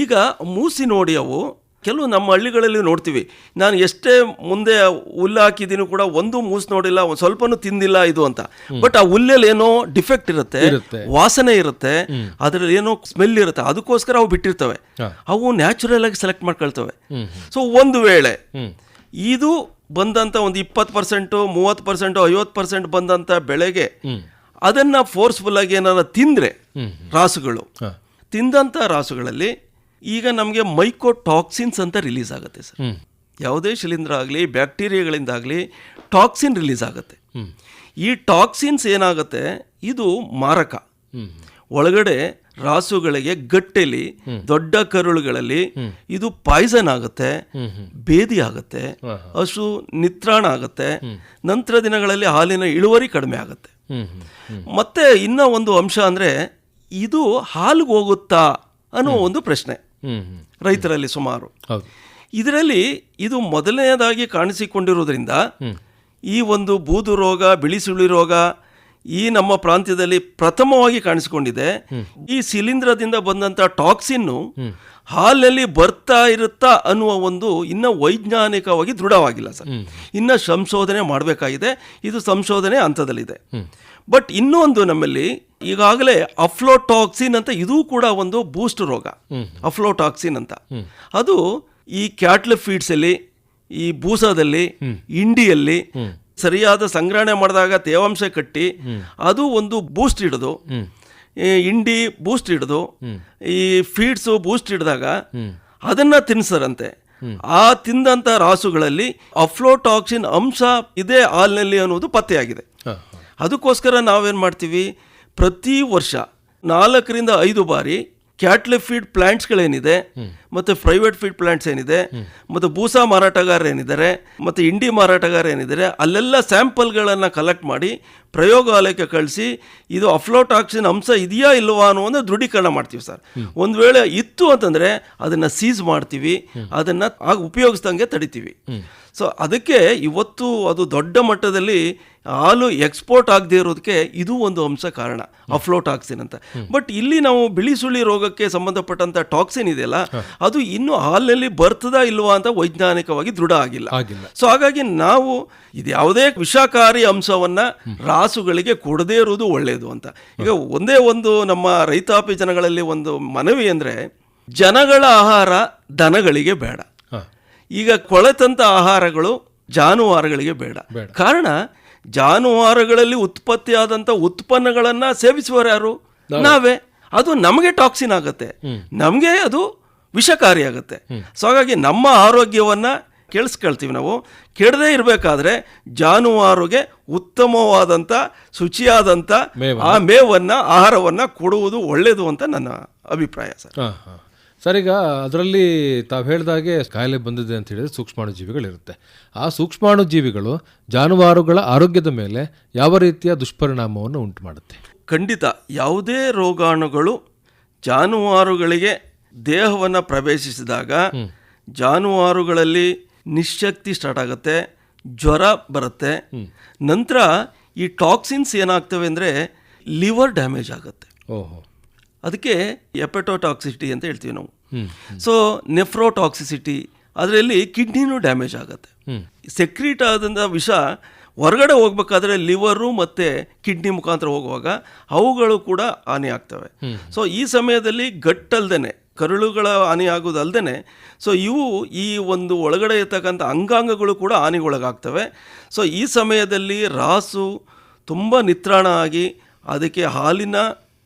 ಈಗ ಮೂಸಿ ನೋಡಿ ಅವು ಕೆಲವು ನಮ್ಮ ಹಳ್ಳಿಗಳಲ್ಲಿ ನೋಡ್ತೀವಿ, ನಾನು ಎಷ್ಟೇ ಮುಂದೆ ಹುಲ್ಲು ಹಾಕಿದ್ದೀನಿ ಕೂಡ ಒಂದು ಮೂಸು ನೋಡಿಲ್ಲ, ಒಂದು ಸ್ವಲ್ಪನೂ ತಿಂದಿಲ್ಲ ಇದು ಅಂತ. ಬಟ್ ಆ ಹುಲ್ಲಲ್ಲಿ ಏನೋ ಡಿಫೆಕ್ಟ್ ಇರುತ್ತೆ, ವಾಸನೆ ಇರುತ್ತೆ, ಅದರಲ್ಲಿ ಏನೋ ಸ್ಮೆಲ್ ಇರುತ್ತೆ, ಅದಕ್ಕೋಸ್ಕರ ಅವು ಬಿಟ್ಟಿರ್ತವೆ. ಅವು ನ್ಯಾಚುರಲ್ ಆಗಿ ಸೆಲೆಕ್ಟ್ ಮಾಡ್ಕೊಳ್ತವೆ. ಸೊ ಒಂದು ವೇಳೆ ಇದು ಬಂದಂಥ ಒಂದು 20%, 30%, 50% ಬಂದಂಥ ಬೆಳೆಗೆ ಅದನ್ನ ಫೋರ್ಸ್ಫುಲ್ ಆಗಿ ಏನಾರ ತಿಂದರೆ ರಾಸುಗಳು, ತಿಂದಂಥ ರಾಸುಗಳಲ್ಲಿ ಈಗ ನಮಗೆ ಮೈಕೋಟಾಕ್ಸಿನ್ಸ್ ಅಂತ ರಿಲೀಸ್ ಆಗುತ್ತೆ ಸರ್. ಯಾವುದೇ ಶಿಲೀಂಧ್ರ ಆಗಲಿ, ಬ್ಯಾಕ್ಟೀರಿಯಾಗಳಿಂದಾಗಲಿ ಟಾಕ್ಸಿನ್ ರಿಲೀಸ್ ಆಗುತ್ತೆ. ಈ ಟಾಕ್ಸಿನ್ಸ್ ಏನಾಗುತ್ತೆ, ಇದು ಮಾರಕ. ಒಳಗಡೆ ರಾಸುಗಳಿಗೆ, ಗಟ್ಟೆಲಿ, ದೊಡ್ಡ ಕರುಳುಗಳಲ್ಲಿ ಇದು ಪಾಯ್ಸನ್ ಆಗುತ್ತೆ, ಬೇದಿ ಆಗುತ್ತೆ, ಹಸು ನಿತ್ರಾಣ ಆಗುತ್ತೆ, ನಂತರ ದಿನಗಳಲ್ಲಿ ಹಾಲಿನ ಇಳುವರಿ ಕಡಿಮೆ ಆಗುತ್ತೆ. ಮತ್ತೆ ಇನ್ನೂ ಒಂದು ಅಂಶ ಅಂದರೆ ಇದು ಹಾಲಿಗೆ ಹೋಗುತ್ತಾ ಅನ್ನೋ ಒಂದು ಪ್ರಶ್ನೆ ರೈತರಲ್ಲಿ ಸುಮಾರು. ಇದರಲ್ಲಿ ಇದು ಮೊದಲನೇದಾಗಿ ಕಾಣಿಸಿಕೊಂಡಿರುವುದರಿಂದ ಈ ಒಂದು ಬೂದು ರೋಗ, ಬಿಳಿಸುಳಿ ರೋಗ ಈ ನಮ್ಮ ಪ್ರಾಂತ್ಯದಲ್ಲಿ ಪ್ರಥಮವಾಗಿ ಕಾಣಿಸಿಕೊಂಡಿದೆ. ಈ ಶಿಲೀಂಧ್ರದಿಂದ ಬಂದಂಥ ಟಾಕ್ಸಿನ್ನು ಹಾಲಿನಲ್ಲಿ ಬರ್ತಾ ಇರುತ್ತಾ ಅನ್ನುವ ಒಂದು ಇನ್ನೂ ವೈಜ್ಞಾನಿಕವಾಗಿ ದೃಢವಾಗಿಲ್ಲ ಸರ್. ಇನ್ನೂ ಸಂಶೋಧನೆ ಮಾಡಬೇಕಾಗಿದೆ. ಇದು ಸಂಶೋಧನೆ ಹಂತದಲ್ಲಿದೆ. ಬಟ್ ಇನ್ನೊಂದು ನಮ್ಮಲ್ಲಿ ಈಗಾಗಲೇ ಅಫ್ಲೋಟಾಕ್ಸಿನ್ ಅಂತ, ಇದು ಕೂಡ ಒಂದು ಬೂಸ್ಟ್ ರೋಗ. ಅಫ್ಲೋಟಾಕ್ಸಿನ್ ಅಂತ ಅದು ಈ ಕ್ಯಾಟ್ಲ್ ಫೀಡ್ಸಲ್ಲಿ, ಈ ಬೂಸದಲ್ಲಿ, ಇಂಡಿಯಲ್ಲಿ ಸರಿಯಾದ ಸಂಗ್ರಹಣೆ ಮಾಡಿದಾಗ ತೇವಾಂಶ ಕಟ್ಟಿ ಅದು ಒಂದು ಬೂಸ್ಟ್ ಹಿಡಿದು, ಇಂಡಿ ಬೂಸ್ಟ್ ಹಿಡಿದು, ಈ ಫೀಡ್ಸು ಬೂಸ್ಟ್ ಹಿಡಿದಾಗ ಅದನ್ನ ತಿನ್ಸರಂತೆ. ಆ ತಿಂದಂಥ ರಾಸುಗಳಲ್ಲಿ ಅಫ್ಲೋಟಾಕ್ಸಿನ್ ಅಂಶ ಇದೆ ಹಾಲಿನಲ್ಲಿ ಅನ್ನೋದು ಪತ್ತೆಯಾಗಿದೆ. ಅದಕ್ಕೋಸ್ಕರ ನಾವೇನು ಮಾಡ್ತೀವಿ, ಪ್ರತಿ ವರ್ಷ 4 ರಿಂದ 5 ಬಾರಿ ಕ್ಯಾಟ್ಲ್ ಫೀಡ್ ಪ್ಲಾಂಟ್ಸ್ಗಳೇನಿದೆ ಮತ್ತು ಪ್ರೈವೇಟ್ ಫೀಡ್ ಪ್ಲಾಂಟ್ಸ್ ಏನಿದೆ ಮತ್ತು ಬೂಸಾ ಮಾರಾಟಗಾರ ಏನಿದ್ದಾರೆ ಮತ್ತು ಇಂಡಿ ಮಾರಾಟಗಾರ ಏನಿದ್ದಾರೆ ಅಲ್ಲೆಲ್ಲ ಸ್ಯಾಂಪಲ್ಗಳನ್ನು ಕಲೆಕ್ಟ್ ಮಾಡಿ ಪ್ರಯೋಗಾಲಯಕ್ಕೆ ಕಳಿಸಿ ಇದು ಅಫ್ಲೋಟಾಕ್ಸಿನ್ ಅಂಶ ಇದೆಯಾ ಇಲ್ವಾ ಅನ್ನೋ ಒಂದು ದೃಢೀಕರಣ ಮಾಡ್ತೀವಿ ಸರ್. ಒಂದು ವೇಳೆ ಇತ್ತು ಅಂತಂದರೆ ಅದನ್ನು ಸೀಸ್ ಮಾಡ್ತೀವಿ, ಅದನ್ನು ಆಗ ಉಪಯೋಗಿಸ್ದಂಗೆ ತಡಿತೀವಿ. ಸೊ ಅದಕ್ಕೆ ಇವತ್ತು ಅದು ದೊಡ್ಡ ಮಟ್ಟದಲ್ಲಿ ಹಾಲು ಎಕ್ಸ್ಪೋರ್ಟ್ ಆಗದೆ ಇರೋದಕ್ಕೆ ಇದು ಒಂದು ಅಂಶ ಕಾರಣ, ಅಫ್ಲೋಟಾಕ್ಸಿನ್ ಅಂತ. ಬಟ್ ಇಲ್ಲಿ ನಾವು ಬಿಳಿಸುಳಿ ರೋಗಕ್ಕೆ ಸಂಬಂಧಪಟ್ಟಂತ ಟಾಕ್ಸಿನ್ ಇದೆಯಲ್ಲ, ಅದು ಇನ್ನು ಹಾಲಿನಲ್ಲಿ ಬರ್ತದಾ ಇಲ್ವಾ ಅಂತ ವೈಜ್ಞಾನಿಕವಾಗಿ ದೃಢ ಆಗಿಲ್ಲ. ಸೊ ಹಾಗಾಗಿ ನಾವು ಇದ್ಯಾವುದೇ ವಿಷಕಾರಿ ಅಂಶವನ್ನ ರಾಸುಗಳಿಗೆ ಕೊಡದೇ ಇರುವುದು ಒಳ್ಳೆಯದು ಅಂತ. ಈಗ ಒಂದೇ ಒಂದು ನಮ್ಮ ರೈತಾಪಿ ಜನಗಳಲ್ಲಿ ಒಂದು ಮನವಿ ಅಂದರೆ, ಜನಗಳ ಆಹಾರ ದನಗಳಿಗೆ ಬೇಡ. ಈಗ ಕೊಳೆತಂತ ಆಹಾರಗಳು ಜಾನುವಾರುಗಳಿಗೆ ಬೇಡ. ಕಾರಣ, ಜಾನುವಾರುಗಳಲ್ಲಿ ಉತ್ಪತ್ತಿಯಾದಂಥ ಉತ್ಪನ್ನಗಳನ್ನು ಸೇವಿಸುವವರು ಯಾರು? ನಾವೇ. ಅದು ನಮಗೆ ಟಾಕ್ಸಿನ್ ಆಗುತ್ತೆ, ನಮಗೆ ಅದು ವಿಷಕಾರಿ ಆಗುತ್ತೆ. ಸೊ ಹಾಗಾಗಿ ನಮ್ಮ ಆರೋಗ್ಯವನ್ನು ಕೇಳಿಸ್ಕೊಳ್ತೀವಿ ನಾವು. ಕೆಡದೇ ಇರಬೇಕಾದ್ರೆ ಜಾನುವಾರುಗೆ ಉತ್ತಮವಾದಂಥ ಶುಚಿಯಾದಂಥ ಆ ಮೇವನ್ನು, ಆಹಾರವನ್ನು ಕೊಡುವುದು ಒಳ್ಳೆಯದು ಅಂತ ನನ್ನ ಅಭಿಪ್ರಾಯ ಸರ್. ಸರ್, ಈಗ ಅದರಲ್ಲಿ ತಾವು ಹೇಳಿದಾಗೆ ಕಾಯಿಲೆ ಬಂದಿದೆ ಅಂತ ಹೇಳಿದ್ರೆ ಸೂಕ್ಷ್ಮಾಣುಜೀವಿಗಳಿರುತ್ತೆ. ಆ ಸೂಕ್ಷ್ಮಾಣುಜೀವಿಗಳು ಜಾನುವಾರುಗಳ ಆರೋಗ್ಯದ ಮೇಲೆ ಯಾವ ರೀತಿಯ ದುಷ್ಪರಿಣಾಮವನ್ನು ಉಂಟು ಮಾಡುತ್ತೆ? ಖಂಡಿತ ಯಾವುದೇ ರೋಗಾಣುಗಳು ಜಾನುವಾರುಗಳಿಗೆ ದೇಹವನ್ನು ಪ್ರವೇಶಿಸಿದಾಗ ಜಾನುವಾರುಗಳಲ್ಲಿ ನಿಶ್ಶಕ್ತಿ ಸ್ಟಾರ್ಟ್ ಆಗುತ್ತೆ, ಜ್ವರ ಬರುತ್ತೆ. ನಂತರ ಈ ಟಾಕ್ಸಿನ್ಸ್ ಏನಾಗ್ತವೆ ಅಂದರೆ ಲಿವರ್ ಡ್ಯಾಮೇಜ್ ಆಗುತ್ತೆ. ಅದಕ್ಕೆ ಎಪೆಟೋಟಾಕ್ಸಿಸಿಟಿ ಅಂತ ಹೇಳ್ತೀವಿ ನಾವು. ಸೊ ನೆಫ್ರೋಟಾಕ್ಸಿಸಿಟಿ, ಅದರಲ್ಲಿ ಕಿಡ್ನಿನೂ ಡ್ಯಾಮೇಜ್ ಆಗುತ್ತೆ. ಸೆಕ್ರೀಟ್ ಆದಂಥ ವಿಷ ಹೊರಗಡೆ ಹೋಗ್ಬೇಕಾದ್ರೆ ಲಿವರು ಮತ್ತು ಕಿಡ್ನಿ ಮುಖಾಂತರ ಹೋಗುವಾಗ ಅವುಗಳು ಕೂಡ ಹಾನಿ ಆಗ್ತವೆ. ಸೊ ಈ ಸಮಯದಲ್ಲಿ ಗಟ್ಟಲ್ದೇನೆ, ಕರುಳುಗಳ ಹಾನಿ ಆಗೋದಲ್ದೇ ಸೊ ಇವು ಈ ಒಂದು ಒಳಗಡೆ ಇರ್ತಕ್ಕಂಥ ಅಂಗಾಂಗಗಳು ಕೂಡ ಹಾನಿಗೊಳಗಾಗ್ತವೆ. ಸೊ ಈ ಸಮಯದಲ್ಲಿ ರಾಸು ತುಂಬ ನಿತ್ರಾಣ ಆಗಿ ಅದಕ್ಕೆ ಹಾಲಿನ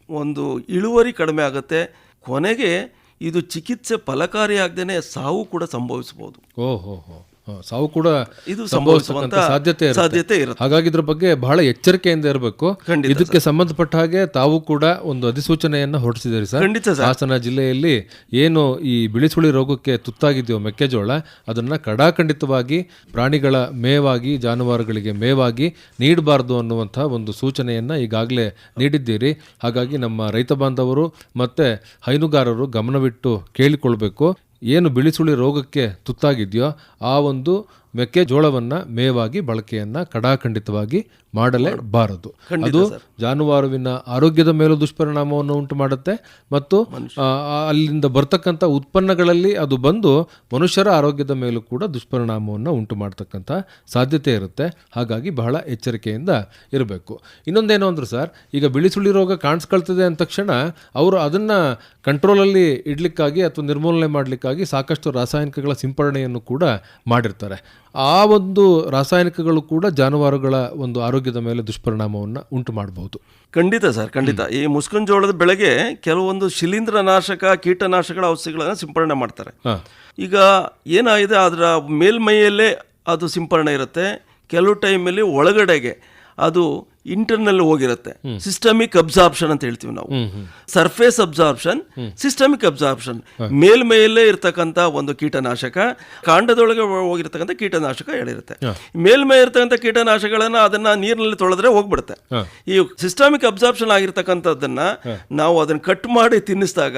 ಒಂದು ಇಳುವರಿ ಕಡಿಮೆ ಆಗುತ್ತೆ. ಕೊನೆಗೆ ಇದು ಚಿಕಿತ್ಸೆ ಫಲಕಾರಿಯಾಗದೇ ಸಾವು ಕೂಡ ಸಂಭವಿಸಬಹುದು. ಸಾವು ಕೂಡ ಇದು ಸಂಭವಿಸುವಂತ ಸಾಧ್ಯತೆ ಇರುತ್ತೆ. ಹಾಗಾಗಿ ಇದ್ರ ಬಗ್ಗೆ ಬಹಳ ಎಚ್ಚರಿಕೆಯಿಂದ ಇರಬೇಕು. ಇದಕ್ಕೆ ಸಂಬಂಧಪಟ್ಟ ಹಾಗೆ ತಾವು ಕೂಡ ಒಂದು ಅಧಿಸೂಚನೆಯನ್ನ ಹೊರಡಿಸಿದ್ದೀರಿ ಸರ್. ಹಾಸನ ಜಿಲ್ಲೆಯಲ್ಲಿ ಏನು ಈ ಬಿಳಿಸುಳಿ ರೋಗಕ್ಕೆ ತುತ್ತಾಗಿದೆಯೋ ಮೆಕ್ಕೆಜೋಳ, ಅದನ್ನ ಕಡಾಖಂಡಿತವಾಗಿ ಪ್ರಾಣಿಗಳ ಮೇವಾಗಿ, ಜಾನುವಾರುಗಳಿಗೆ ಮೇವಾಗಿ ನೀಡಬಾರದು ಅನ್ನುವಂತಹ ಒಂದು ಸೂಚನೆಯನ್ನ ಈಗಾಗಲೇ ನೀಡಿದ್ದೀರಿ. ಹಾಗಾಗಿ ನಮ್ಮ ರೈತ ಬಾಂಧವರು ಮತ್ತೆ ಹೈನುಗಾರರು ಗಮನವಿಟ್ಟು ಕೇಳಿಕೊಳ್ಬೇಕು. ಏನು ಬಿಳಿಸುಳಿ ರೋಗಕ್ಕೆ ತುತ್ತಾಗಿದೆಯೋ ಆ ಒಂದು ಮೆಕ್ಕೆಜೋಳವನ್ನು ಮೇವಾಗಿ ಬಳಕೆಯನ್ನು ಕಡಾಖಂಡಿತವಾಗಿ ಮಾಡಲೇಬಾರದು. ಅದು ಜಾನುವಾರುವಿನ ಆರೋಗ್ಯದ ಮೇಲೂ ದುಷ್ಪರಿಣಾಮವನ್ನು ಉಂಟು ಮಾಡುತ್ತೆ ಮತ್ತು ಅಲ್ಲಿಂದ ಬರ್ತಕ್ಕಂಥ ಉತ್ಪನ್ನಗಳಲ್ಲಿ ಅದು ಬಂದು ಮನುಷ್ಯರ ಆರೋಗ್ಯದ ಮೇಲೂ ಕೂಡ ದುಷ್ಪರಿಣಾಮವನ್ನು ಉಂಟು ಮಾಡ್ತಕ್ಕಂಥ ಸಾಧ್ಯತೆ ಇರುತ್ತೆ. ಹಾಗಾಗಿ ಬಹಳ ಎಚ್ಚರಿಕೆಯಿಂದ ಇರಬೇಕು. ಇನ್ನೊಂದೇನು ಅಂದ್ರೆ ಸರ್, ಈಗ ಬಿಳಿಸುಳಿ ರೋಗ ಕಾಣಿಸ್ಕೊಳ್ತದೆ ಅಂದ ತಕ್ಷಣ ಅವರು ಅದನ್ನು ಕಂಟ್ರೋಲಲ್ಲಿ ಇಡ್ಲಿಕ್ಕಾಗಿ ಅಥವಾ ನಿರ್ಮೂಲನೆ ಮಾಡಲಿಕ್ಕಾಗಿ ಸಾಕಷ್ಟು ರಾಸಾಯನಿಕಗಳ ಸಿಂಪರಣೆಯನ್ನು ಕೂಡ ಮಾಡಿರ್ತಾರೆ. ಆ ಒಂದು ರಾಸಾಯನಿಕಗಳು ಕೂಡ ಜಾನುವಾರುಗಳ ಒಂದು ಆರೋಗ್ಯದ ಮೇಲೆ ದುಷ್ಪರಿಣಾಮವನ್ನು ಉಂಟು ಮಾಡಬಹುದು. ಖಂಡಿತ ಸರ್, ಖಂಡಿತ. ಈ ಮುಸ್ಕಿನ ಜೋಳದ ಬೆಳೆಗೆ ಕೆಲವೊಂದು ಶಿಲೀಂಧ್ರನಾಶಕ, ಕೀಟನಾಶಕಗಳ ಔಷಧಿಗಳನ್ನು ಸಿಂಪರಣೆ ಮಾಡ್ತಾರೆ. ಈಗ ಏನಾಗಿದೆ, ಅದರ ಮೇಲ್ಮೈಯಲ್ಲೇ ಅದು ಸಿಂಪರಣೆ ಇರುತ್ತೆ. ಕೆಲವು ಟೈಮಲ್ಲಿ ಒಳಗಡೆಗೆ ಅದು ಇಂಟರ್ನಲ್ ಹೋಗಿರುತ್ತೆ. ಸಿಸ್ಟಮಿಕ್ ಅಬ್ಸಾರ್ಪ್ಷನ್ ಅಂತ ಹೇಳ್ತೀವಿ ನಾವು. ಸರ್ಫೇಸ್ ಅಬ್ಸಾರ್ಪ್ಷನ್, ಸಿಸ್ಟಮಿಕ್ ಅಬ್ಸಾರ್ಪ್ಷನ್, ಮೇಲ್ಮೇಲೆ ಇರ್ತಕ್ಕಂಥ ಒಂದು ಕೀಟನಾಶಕ, ಕಾಂಡದೊಳಗೆ ಹೋಗಿರ್ತಕ್ಕಂಥ ಕೀಟನಾಶಕ ಹೇಳಿರುತ್ತೆ. ಮೇಲ್ಮೇ ಇರ್ತಕ್ಕಂಥ ಕೀಟನಾಶಕಗಳನ್ನ ಅದನ್ನ ನೀರಿನಲ್ಲಿ ತೊಳೆದ್ರೆ ಹೋಗ್ಬಿಡುತ್ತೆ. ಈ ಸಿಸ್ಟಮಿಕ್ ಅಬ್ಸಾರ್ಪ್ಷನ್ ಆಗಿರ್ತಕ್ಕಂಥದ್ದನ್ನ ನಾವು ಅದನ್ನ ಕಟ್ ಮಾಡಿ ತಿನ್ನಿಸಿದಾಗ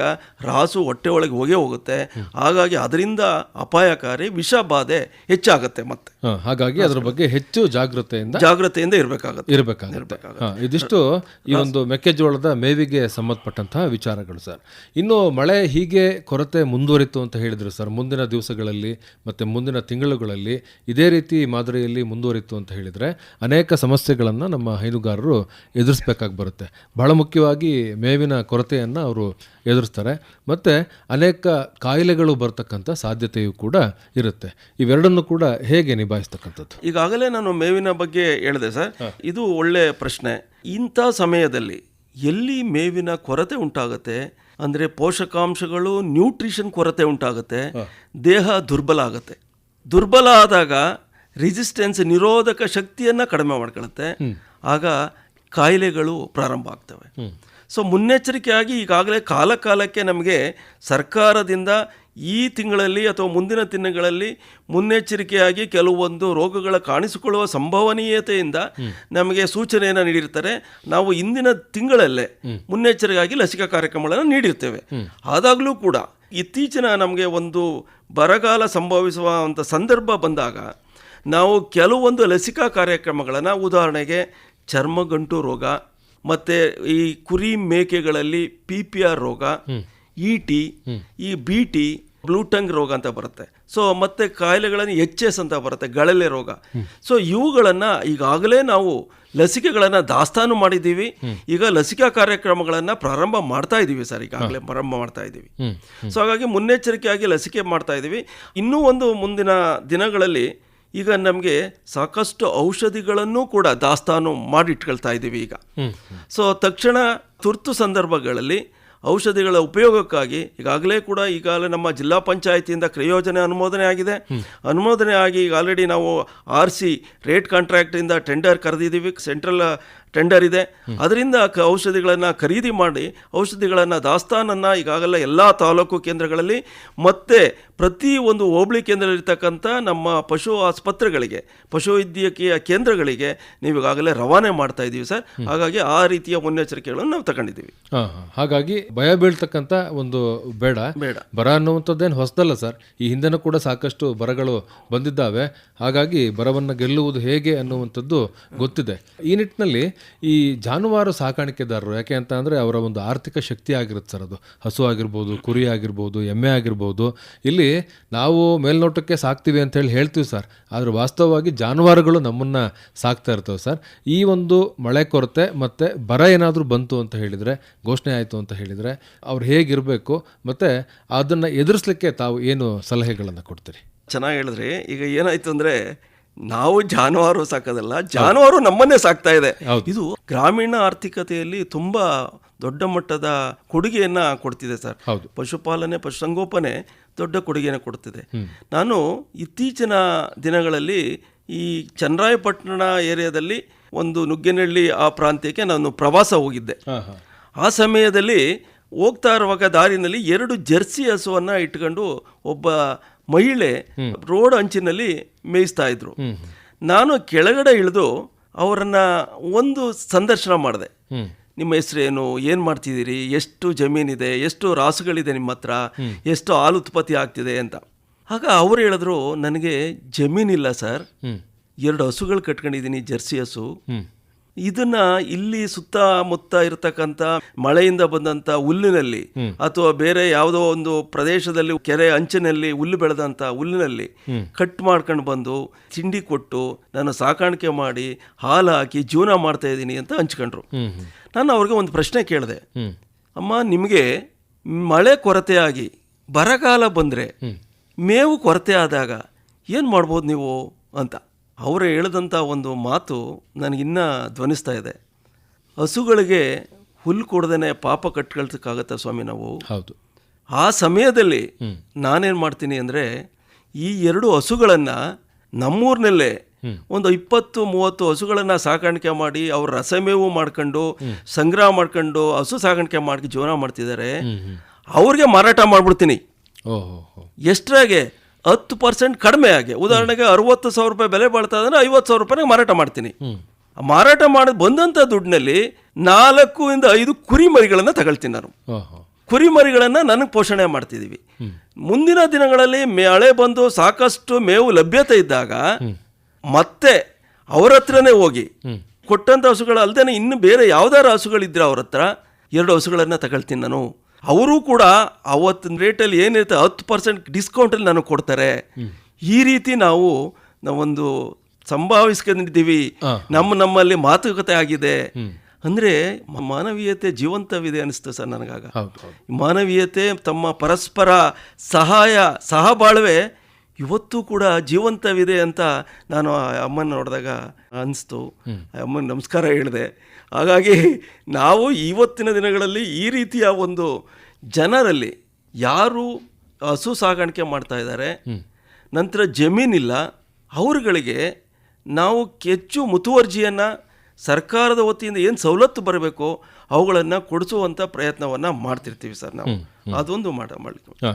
ರಾಸು ಹೊಟ್ಟೆ ಒಳಗೆ ಹೋಗುತ್ತೆ. ಹಾಗಾಗಿ ಅದರಿಂದ ಅಪಾಯಕಾರಿ ವಿಷ ಬಾಧೆ ಹೆಚ್ಚಾಗುತ್ತೆ. ಮತ್ತೆ ಹಾಗಾಗಿ ಅದರ ಬಗ್ಗೆ ಹೆಚ್ಚು ಜಾಗೃತೆಯಿಂದ ಇರಬೇಕಾಗುತ್ತೆ. ಇದಿಷ್ಟು ಈ ಒಂದು ಮೆಕ್ಕೆಜೋಳದ ಮೇವಿಗೆ ಸಂಬಂಧಪಟ್ಟಂತಹ ವಿಚಾರಗಳು ಸರ್. ಇನ್ನು ಮಳೆ ಹೀಗೆ ಕೊರತೆ ಮುಂದುವರಿತು ಅಂತ ಹೇಳಿದ್ರು ಸರ್, ಮುಂದಿನ ದಿವಸಗಳಲ್ಲಿ ಮತ್ತೆ ಮುಂದಿನ ತಿಂಗಳುಗಳಲ್ಲಿ ಇದೇ ರೀತಿ ಮಾದರಿಯಲ್ಲಿ ಮುಂದುವರಿತು ಅಂತ ಹೇಳಿದ್ರೆ ಅನೇಕ ಸಮಸ್ಯೆಗಳನ್ನು ನಮ್ಮ ಹೈನುಗಾರರು ಎದುರಿಸಬೇಕಾಗಿ ಬರುತ್ತೆ. ಬಹಳ ಮುಖ್ಯವಾಗಿ ಮೇವಿನ ಕೊರತೆಯನ್ನು ಅವರು ಎದುರಿಸ್ತಾರೆ, ಮತ್ತು ಅನೇಕ ಕಾಯಿಲೆಗಳು ಬರ್ತಕ್ಕಂಥ ಸಾಧ್ಯತೆಯೂ ಕೂಡ ಇರುತ್ತೆ. ಇವೆರಡನ್ನು ಕೂಡ ಹೇಗೆ ನಿಭಾಯಿಸ್ತಕ್ಕಂಥದ್ದು? ಈಗಾಗಲೇ ನಾನು ಮೇವಿನ ಬಗ್ಗೆ ಹೇಳಿದೆ ಸರ್, ಇದು ಒಳ್ಳೆ ಪ್ರಶ್ನೆ. ಇಂಥ ಸಮಯದಲ್ಲಿ ಎಲ್ಲಿ ಮೇವಿನ ಕೊರತೆ ಉಂಟಾಗುತ್ತೆ ಅಂದರೆ ಪೋಷಕಾಂಶಗಳು, ನ್ಯೂಟ್ರಿಷನ್ ಕೊರತೆ ಉಂಟಾಗುತ್ತೆ, ದೇಹ ದುರ್ಬಲ ಆಗುತ್ತೆ. ದುರ್ಬಲ ಆದಾಗ ರೆಸಿಸ್ಟೆನ್ಸ್, ನಿರೋಧಕ ಶಕ್ತಿಯನ್ನು ಕಡಿಮೆ ಮಾಡ್ಕೊಳ್ಳುತ್ತೆ. ಆಗ ಕಾಯಿಲೆಗಳು ಪ್ರಾರಂಭ ಆಗ್ತವೆ. ಸೊ ಮುನ್ನೆಚ್ಚರಿಕೆಯಾಗಿ ಈಗಾಗಲೇ ಕಾಲಕ್ಕೆ ನಮಗೆ ಸರ್ಕಾರದಿಂದ ಈ ತಿಂಗಳಲ್ಲಿ ಅಥವಾ ಮುಂದಿನ ತಿಂಗಳಲ್ಲಿ ಮುನ್ನೆಚ್ಚರಿಕೆಯಾಗಿ ಕೆಲವೊಂದು ರೋಗಗಳ ಕಾಣಿಸಿಕೊಳ್ಳುವ ಸಂಭವನೀಯತೆಯಿಂದ ನಮಗೆ ಸೂಚನೆಯನ್ನು ನೀಡಿರ್ತಾರೆ. ನಾವು ಇಂದಿನ ತಿಂಗಳಲ್ಲೇ ಮುನ್ನೆಚ್ಚರಿಕೆಯಾಗಿ ಲಸಿಕಾ ಕಾರ್ಯಕ್ರಮಗಳನ್ನು ನೀಡಿರ್ತೇವೆ. ಆದಾಗಲೂ ಕೂಡ ಇತ್ತೀಚಿನ ನಮಗೆ ಒಂದು ಬರಗಾಲ ಸಂಭವಿಸುವಂಥ ಸಂದರ್ಭ ಬಂದಾಗ ನಾವು ಕೆಲವೊಂದು ಲಸಿಕಾ ಕಾರ್ಯಕ್ರಮಗಳನ್ನು, ಉದಾಹರಣೆಗೆ ಚರ್ಮಗಂಟು ರೋಗ, ಮತ್ತು ಈ ಕುರಿ ಮೇಕೆಗಳಲ್ಲಿ PPR ರೋಗ, ET, ಈ BT, ಬ್ಲೂ ಟಂಗ್ ರೋಗ ಅಂತ ಬರುತ್ತೆ. ಸೊ ಮತ್ತೆ ಕಾಯಿಲೆಗಳನ್ನು HS ಅಂತ ಬರುತ್ತೆ, ಗಳಲೆ ರೋಗ. ಸೊ ಇವುಗಳನ್ನು ಈಗಾಗಲೇ ನಾವು ಲಸಿಕೆಗಳನ್ನು ದಾಸ್ತಾನು ಮಾಡಿದ್ದೀವಿ. ಈಗ ಲಸಿಕಾ ಕಾರ್ಯಕ್ರಮಗಳನ್ನು ಪ್ರಾರಂಭ ಮಾಡ್ತಾ ಇದ್ದೀವಿ ಸರ್, ಈಗಾಗಲೇ ಪ್ರಾರಂಭ ಮಾಡ್ತಾ ಇದ್ದೀವಿ. ಸೊ ಹಾಗಾಗಿ ಮುನ್ನೆಚ್ಚರಿಕೆಯಾಗಿ ಲಸಿಕೆ ಮಾಡ್ತಾ ಇದ್ದೀವಿ. ಇನ್ನೂ ಒಂದು ಮುಂದಿನ ದಿನಗಳಲ್ಲಿ ಈಗ ನಮಗೆ ಸಾಕಷ್ಟು ಔಷಧಿಗಳನ್ನು ಕೂಡ ದಾಸ್ತಾನು ಮಾಡಿಟ್ಕೊಳ್ತಾ ಇದ್ದೀವಿ ಈಗ. ಸೊ ತಕ್ಷಣ ತುರ್ತು ಸಂದರ್ಭಗಳಲ್ಲಿ ಔಷಧಿಗಳ ಉಪಯೋಗಕ್ಕಾಗಿ ಈಗಾಗಲೇ ನಮ್ಮ ಜಿಲ್ಲಾ ಪಂಚಾಯಿತಿಯಿಂದ ಕ್ರಿಯೋಜನೆ ಅನುಮೋದನೆ ಆಗಿದೆ. ಅನುಮೋದನೆ ಆಗಿ ಈಗ ಆಲ್ರೆಡಿ ನಾವು RC ರೇಟ್ ಕಾಂಟ್ರಾಕ್ಟಿಂದ ಟೆಂಡರ್ ಕರೆದಿದ್ದೀವಿ. ಸೆಂಟ್ರಲ್ ಟೆಂಡರ್ ಇದೆ. ಅದರಿಂದ ಔಷಧಿಗಳನ್ನು ಖರೀದಿ ಮಾಡಿ ಔಷಧಿಗಳನ್ನು ದಾಸ್ತಾನನ್ನು ಈಗಾಗಲೇ ಎಲ್ಲ ತಾಲೂಕು ಕೇಂದ್ರಗಳಲ್ಲಿ ಮತ್ತು ಪ್ರತಿ ಒಂದು ಹೋಬಳಿ ಕೇಂದ್ರದಲ್ಲಿರ್ತಕ್ಕಂಥ ನಮ್ಮ ಪಶು ಆಸ್ಪತ್ರೆಗಳಿಗೆ, ಪಶುವೈದ್ಯಕೀಯ ಕೇಂದ್ರಗಳಿಗೆ ನೀವು ಈಗಾಗಲೇ ರವಾನೆ ಮಾಡ್ತಾ ಇದ್ದೀವಿ ಸರ್. ಹಾಗಾಗಿ ಆ ರೀತಿಯ ಮುನ್ನೆಚ್ಚರಿಕೆಗಳನ್ನು ನಾವು ತಗೊಂಡಿದ್ದೀವಿ. ಹಾಗಾಗಿ ಭಯ ಬೀಳ್ತಕ್ಕಂಥ ಒಂದು ಬೇಡ. ಬರ ಅನ್ನುವಂಥದ್ದೇನು ಹೊಸದಲ್ಲ ಸರ್, ಈ ಹಿಂದೆನೂ ಕೂಡ ಸಾಕಷ್ಟು ಬರಗಳು ಬಂದಿದ್ದಾವೆ. ಹಾಗಾಗಿ ಬರವನ್ನು ಗೆಲ್ಲುವುದು ಹೇಗೆ ಅನ್ನುವಂಥದ್ದು ಗೊತ್ತಿದೆ. ಈ ನಿಟ್ಟಿನಲ್ಲಿ ಈ ಜಾನುವಾರು ಸಾಕಾಣಿಕೆದಾರರು, ಯಾಕೆ ಅಂತ ಅಂದರೆ ಅವರ ಒಂದು ಆರ್ಥಿಕ ಶಕ್ತಿ ಆಗಿರುತ್ತೆ ಸರ್. ಅದು ಹಸು ಆಗಿರ್ಬೋದು, ಕುರಿ ಆಗಿರ್ಬೋದು, ಎಮ್ಮೆ ಆಗಿರ್ಬೋದು. ಇಲ್ಲಿ ನಾವು ಮೇಲ್ನೋಟಕ್ಕೆ ಸಾಕ್ತೀವಿ ಅಂತ ಹೇಳ್ತೀವಿ ಸರ್, ಆದರೆ ವಾಸ್ತವವಾಗಿ ಜಾನುವಾರುಗಳು ನಮ್ಮನ್ನು ಸಾಕ್ತಾ ಇರ್ತವೆ ಸರ್. ಈ ಒಂದು ಮಳೆ ಕೊರತೆ ಮತ್ತು ಬರ ಏನಾದರೂ ಬಂತು ಅಂತ ಹೇಳಿದರೆ, ಘೋಷಣೆ ಆಯಿತು ಅಂತ ಹೇಳಿದರೆ ಅವ್ರು ಹೇಗಿರಬೇಕು ಮತ್ತು ಅದನ್ನು ಎದುರಿಸಲಿಕ್ಕೆ ತಾವು ಏನು ಸಲಹೆಗಳನ್ನು ಕೊಡ್ತೀರಿ? ಚೆನ್ನಾಗಿ ಹೇಳಿದ್ರಿ. ಈಗ ಏನಾಯಿತು ಅಂದರೆ, ನಾವು ಜಾನುವಾರು ಸಾಕೋದಲ್ಲ, ಜಾನುವಾರು ನಮ್ಮನ್ನೇ ಸಾಕ್ತಾ ಇದೆ. ಇದು ಗ್ರಾಮೀಣ ಆರ್ಥಿಕತೆಯಲ್ಲಿ ತುಂಬ ದೊಡ್ಡ ಮಟ್ಟದ ಕೊಡುಗೆಯನ್ನು ಕೊಡ್ತಿದೆ ಸರ್. ಪಶುಪಾಲನೆ, ಪಶುಸಂಗೋಪನೆ ದೊಡ್ಡ ಕೊಡುಗೆಯನ್ನು ಕೊಡ್ತಿದೆ. ನಾನು ಇತ್ತೀಚಿನ ದಿನಗಳಲ್ಲಿ ಈ ಚನ್ನರಾಯಪಟ್ಟಣ ಏರಿಯಾದಲ್ಲಿ ಒಂದು ನುಗ್ಗೇನಹಳ್ಳಿ ಆ ಪ್ರಾಂತ್ಯಕ್ಕೆ ನಾನು ಪ್ರವಾಸ ಹೋಗಿದ್ದೆ. ಆ ಸಮಯದಲ್ಲಿ ಹೋಗ್ತಾ ಇರುವಾಗ ದಾರಿನಲ್ಲಿ 2 ಜರ್ಸಿ ಹಸುವನ್ನು ಇಟ್ಕೊಂಡು ಒಬ್ಬ ಮಹಿಳೆ ರೋಡ್ ಅಂಚಿನಲ್ಲಿ ಮೇಯಿಸ್ತಾ ಇದ್ರು. ನಾನು ಕೆಳಗಡೆ ಇಳಿದು ಅವರನ್ನ ಒಂದು ಸಂದರ್ಶನ ಮಾಡಿದೆ. ನಿಮ್ಮ ಹೆಸರೇನು, ಏನು ಮಾಡ್ತಿದ್ದೀರಿ, ಎಷ್ಟು ಜಮೀನಿದೆ, ಎಷ್ಟು ರಾಸುಗಳಿದೆ ನಿಮ್ಮ ಹತ್ರ, ಎಷ್ಟು ಹಾಲು ಉತ್ಪತ್ತಿ ಆಗ್ತಿದೆ ಅಂತ. ಆಗ ಅವರು ಹೇಳಿದ್ರು, ನನಗೆ ಜಮೀನಿಲ್ಲ ಸರ್, 2 ಹಸುಗಳು ಕಟ್ಕೊಂಡಿದ್ದೀನಿ, ಜರ್ಸಿ ಹಸು. ಇದನ್ನ ಇಲ್ಲಿ ಸುತ್ತಮುತ್ತ ಇರತಕ್ಕಂಥ ಮಳೆಯಿಂದ ಬಂದಂತ ಹುಲ್ಲಿನಲ್ಲಿ ಅಥವಾ ಬೇರೆ ಯಾವುದೋ ಒಂದು ಪ್ರದೇಶದಲ್ಲಿ ಕೆರೆ ಅಂಚಿನಲ್ಲಿ ಹುಲ್ಲು ಬೆಳೆದಂತ ಹುಲ್ಲಿನಲ್ಲಿ ಕಟ್ ಮಾಡ್ಕೊಂಡು ಬಂದು ತಿಂಡಿ ಕೊಟ್ಟು ನಾನು ಸಾಕಾಣಿಕೆ ಮಾಡಿ ಹಾಲು ಹಾಕಿ ಜೀವನ ಮಾಡ್ತಾ ಇದ್ದೀನಿ ಅಂತ ಹಂಚ್ಕೊಂಡ್ರು. ನಾನು ಅವ್ರಿಗೆ ಒಂದು ಪ್ರಶ್ನೆ ಕೇಳಿದೆ, ಅಮ್ಮ ನಿಮಗೆ ಮಳೆ ಕೊರತೆಯಾಗಿ ಬರಗಾಲ ಬಂದರೆ, ಮೇವು ಕೊರತೆ ಆದಾಗ ಏನು ಮಾಡ್ಬೋದು ನೀವು ಅಂತ. ಅವರು ಹೇಳಿದಂಥ ಒಂದು ಮಾತು ನನಗಿನ್ನ ಧ್ವನಿಸ್ತಾ ಇದೆ. ಹಸುಗಳಿಗೆ ಹುಲ್ಲು ಕೊಡದೇನೆ ಪಾಪ ಕಟ್ಕೊಳ್ತಕ್ಕಾಗತ್ತಾ ಸ್ವಾಮಿ ನಾವು? ಹೌದು. ಆ ಸಮಯದಲ್ಲಿ ನಾನೇನು ಮಾಡ್ತೀನಿ ಅಂದರೆ, ಈ 2 ಹಸುಗಳನ್ನು ನಮ್ಮೂರಿನಲ್ಲೇ ಒಂದು 20-30 ಹಸುಗಳನ್ನು ಸಾಕಾಣಿಕೆ ಮಾಡಿ ಅವ್ರ ರಸಮೇವು ಮಾಡ್ಕೊಂಡು ಸಂಗ್ರಹ ಮಾಡ್ಕೊಂಡು ಹಸು ಸಾಕಾಣಿಕೆ ಮಾಡಿ ಜೀವನ ಮಾಡ್ತಿದ್ದಾರೆ. ಅವ್ರಿಗೆ ಮಾರಾಟ ಮಾಡ್ಬಿಡ್ತೀನಿ. ಎಷ್ಟ್ರಾಗೆ 10% ಕಡಿಮೆ ಆಗಿ, ಉದಾಹರಣೆಗೆ 60,000 ರೂಪಾಯಿ ಬೆಲೆ ಬಾಳ್ತಾ ಇದ್ರೆ 50,000 ರೂಪಾಯಿಗೆ ಮಾರಾಟ ಮಾಡ್ತೀನಿ. ಮಾರಾಟ ಮಾಡಿ ಬಂದಂಥ ದುಡ್ಡಿನಲ್ಲಿ 4-5 ಕುರಿ ಮರಿಗಳನ್ನು ತಗೊಳ್ತೀನಿ. ನಾನು ಕುರಿ ಮರಿಗಳನ್ನು ನನಗೆ ಪೋಷಣೆ ಮಾಡ್ತಿದ್ದೀವಿ. ಮುಂದಿನ ದಿನಗಳಲ್ಲಿ ಮಳೆ ಬಂದು ಸಾಕಷ್ಟು ಮೇವು ಲಭ್ಯತೆ ಇದ್ದಾಗ ಮತ್ತೆ ಅವ್ರ ಹತ್ರನೇ ಹೋಗಿ ಕೊಟ್ಟಂಥ ಹಸುಗಳು ಅಲ್ಲದೆ ಇನ್ನು ಬೇರೆ ಯಾವ್ದಾರು ಹಸುಗಳಿದ್ರೆ ಅವ್ರ ಹತ್ರ 2 ಹಸುಗಳನ್ನು ತಗೊಳ್ತೀನಿ ನಾನು. ಅವರು ಕೂಡ ಅವತ್ತಿನ ರೇಟಲ್ಲಿ ಏನಿರುತ್ತೆ 10% ಡಿಸ್ಕೌಂಟಲ್ಲಿ ನನಗೆ ಕೊಡ್ತಾರೆ. ಈ ರೀತಿ ನಾವೊಂದು ಸಂಭಾವಿಸ್ಕೊಂಡಿದ್ದೀವಿ. ನಮ್ಮಲ್ಲಿ ಮಾತುಕತೆ ಆಗಿದೆ. ಅಂದರೆ ಮಾನವೀಯತೆ ಜೀವಂತವಿದೆ ಅನಿಸ್ತು ಸರ್ ನನಗಾಗ. ಮಾನವೀಯತೆ, ತಮ್ಮ ಪರಸ್ಪರ ಸಹಾಯ, ಸಹಬಾಳ್ವೆ ಇವತ್ತು ಕೂಡ ಜೀವಂತವಿದೆ ಅಂತ ನಾನು ಅಮ್ಮನ ನೋಡಿದಾಗ ಅನಿಸ್ತು. ಅಮ್ಮನ ನಮಸ್ಕಾರ ಹೇಳಿದೆ. ಹಾಗಾಗಿ ನಾವು ಇವತ್ತಿನ ದಿನಗಳಲ್ಲಿ ಈ ರೀತಿಯ ಒಂದು ಜನರಲ್ಲಿ ಯಾರು ಹಸು ಸಾಗಾಣಿಕೆ ಮಾಡ್ತಾ ಇದ್ದಾರೆ, ನಂತರ ಜಮೀನಿಲ್ಲ, ಅವರುಗಳಿಗೆ ನಾವು ಹೆಚ್ಚು ಮುತುವರ್ಜಿಯನ್ನು ಸರ್ಕಾರದ ವತಿಯಿಂದ ಏನು ಸವಲತ್ತು ಬರಬೇಕು ಅವುಗಳನ್ನು ಕೊಡಿಸುವಂಥ ಪ್ರಯತ್ನವನ್ನು ಮಾಡ್ತಿರ್ತೀವಿ ಸರ್ ನಾವು. ಅದೊಂದು ಮಾಡಲಿಕ್ಕೆ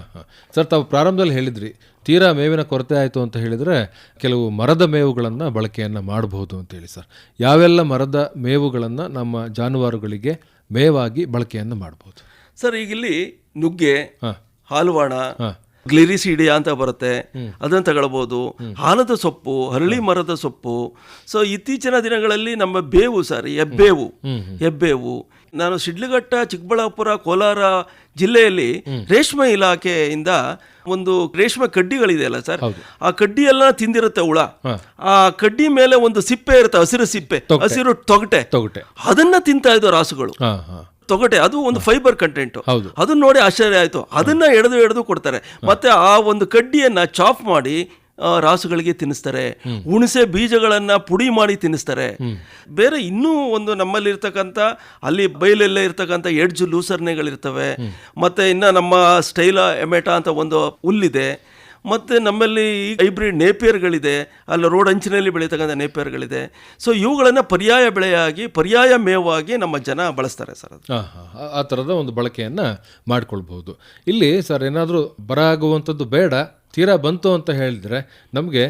ಸರ್, ತಾವು ಪ್ರಾರಂಭದಲ್ಲಿ ಹೇಳಿದ್ರಿ ತೀರಾ ಮೇವಿನ ಕೊರತೆ ಆಯಿತು ಅಂತ ಹೇಳಿದರೆ ಕೆಲವು ಮರದ ಮೇವುಗಳನ್ನು ಬಳಕೆಯನ್ನು ಮಾಡಬಹುದು ಅಂತೇಳಿ. ಸರ್, ಯಾವೆಲ್ಲ ಮರದ ಮೇವುಗಳನ್ನು ನಮ್ಮ ಜಾನುವಾರುಗಳಿಗೆ ಮೇವಾಗಿ ಬಳಕೆಯನ್ನು ಮಾಡ್ಬೋದು? ಸರ್, ಈಗಿಲ್ಲಿ ನುಗ್ಗೆ, ಹಾಲುವಾಣ, ಗ್ಲಿರಿಸಿಡಿಯಾ ಅಂತ ಬರುತ್ತೆ, ಅದನ್ನು ತಗೊಳ್ಬೋದು. ಆಲದ ಸೊಪ್ಪು, ಹರಳಿ ಮರದ ಸೊಪ್ಪು. ಸೊ ಇತ್ತೀಚಿನ ದಿನಗಳಲ್ಲಿ ನಮ್ಮ ಬೇವು ಸರ್, ಹೆಬ್ಬೇವು. ನಾನು ಶಿಡ್ಲಘಟ್ಟ, ಚಿಕ್ಕಬಳ್ಳಾಪುರ, ಕೋಲಾರ ಜಿಲ್ಲೆಯಲ್ಲಿ ರೇಷ್ಮೆ ಇಲಾಖೆಯಿಂದ ಒಂದು ರೇಷ್ಮೆ ಕಡ್ಡಿಗಳಿದೆಯಲ್ಲ ಸರ್, ಆ ಕಡ್ಡಿ ಎಲ್ಲ ತಿಂದಿರುತ್ತೆ ಹುಳ. ಆ ಕಡ್ಡಿ ಮೇಲೆ ಒಂದು ಸಿಪ್ಪೆ ಇರುತ್ತೆ, ಹಸಿರು ಸಿಪ್ಪೆ, ಹಸಿರು ತೊಗಟೆ, ಅದನ್ನ ತಿಂತಾ ಇದ್ದೋ ರಾಸುಗಳು. ತೊಗಟೆ, ಅದು ಒಂದು ಫೈಬರ್ ಕಂಟೆಂಟ್. ಅದನ್ನ ನೋಡಿ ಆಶ್ಚರ್ಯ ಆಯ್ತು. ಅದನ್ನ ಎಳೆದು ಕೊಡ್ತಾರೆ. ಮತ್ತೆ ಆ ಒಂದು ಕಡ್ಡಿಯನ್ನ ಚಾಪ್ ಮಾಡಿ ರಾಸುಗಳಿಗೆ ತಿನ್ನಿಸ್ತಾರೆ. ಹುಣಸೆ ಬೀಜಗಳನ್ನ ಪುಡಿ ಮಾಡಿ ತಿನ್ನಿಸ್ತಾರೆ. ಬೇರೆ ಇನ್ನೂ ಒಂದು ನಮ್ಮಲ್ಲಿ ಇರ್ತಕ್ಕಂಥ, ಅಲ್ಲಿ ಬಯಲೆಲ್ಲ ಇರ್ತಕ್ಕಂಥ ಎಡ್ಜ್ ಲೂಸರ್ನೆಗಳಿರ್ತವೆ. ಮತ್ತೆ ಇನ್ನು ನಮ್ಮ ಸ್ಟೈಲಾ ಎಮೆಟಾ ಅಂತ ಒಂದು ಹುಲ್ಲಿದೆ. ಮತ್ತು ನಮ್ಮಲ್ಲಿ ಹೈಬ್ರಿಡ್ ನೇಪಿಯರ್ಗಳಿದೆ, ಅಲ್ಲ ರೋಡ್ ಅಂಚಿನಲ್ಲಿ ಬೆಳೀತಕ್ಕಂಥ ನೇಪಿಯರ್ಗಳಿದೆ. ಸೊ ಇವುಗಳನ್ನು ಪರ್ಯಾಯ ಬೆಳೆಯಾಗಿ, ಪರ್ಯಾಯ ಮೇವಾಗಿ ನಮ್ಮ ಜನ ಬಳಸ್ತಾರೆ ಸರ್. ಅದು ಆ ಥರದ ಒಂದು ಬಳಕೆಯನ್ನು ಮಾಡ್ಕೊಳ್ಬಹುದು. ಇಲ್ಲಿ ಸರ್ ಏನಾದರೂ ಬರ ಆಗುವಂಥದ್ದು ಬೇಡ, ತೀರಾ ಬಂತು ಅಂತ ಹೇಳಿದರೆ ನಮಗೆ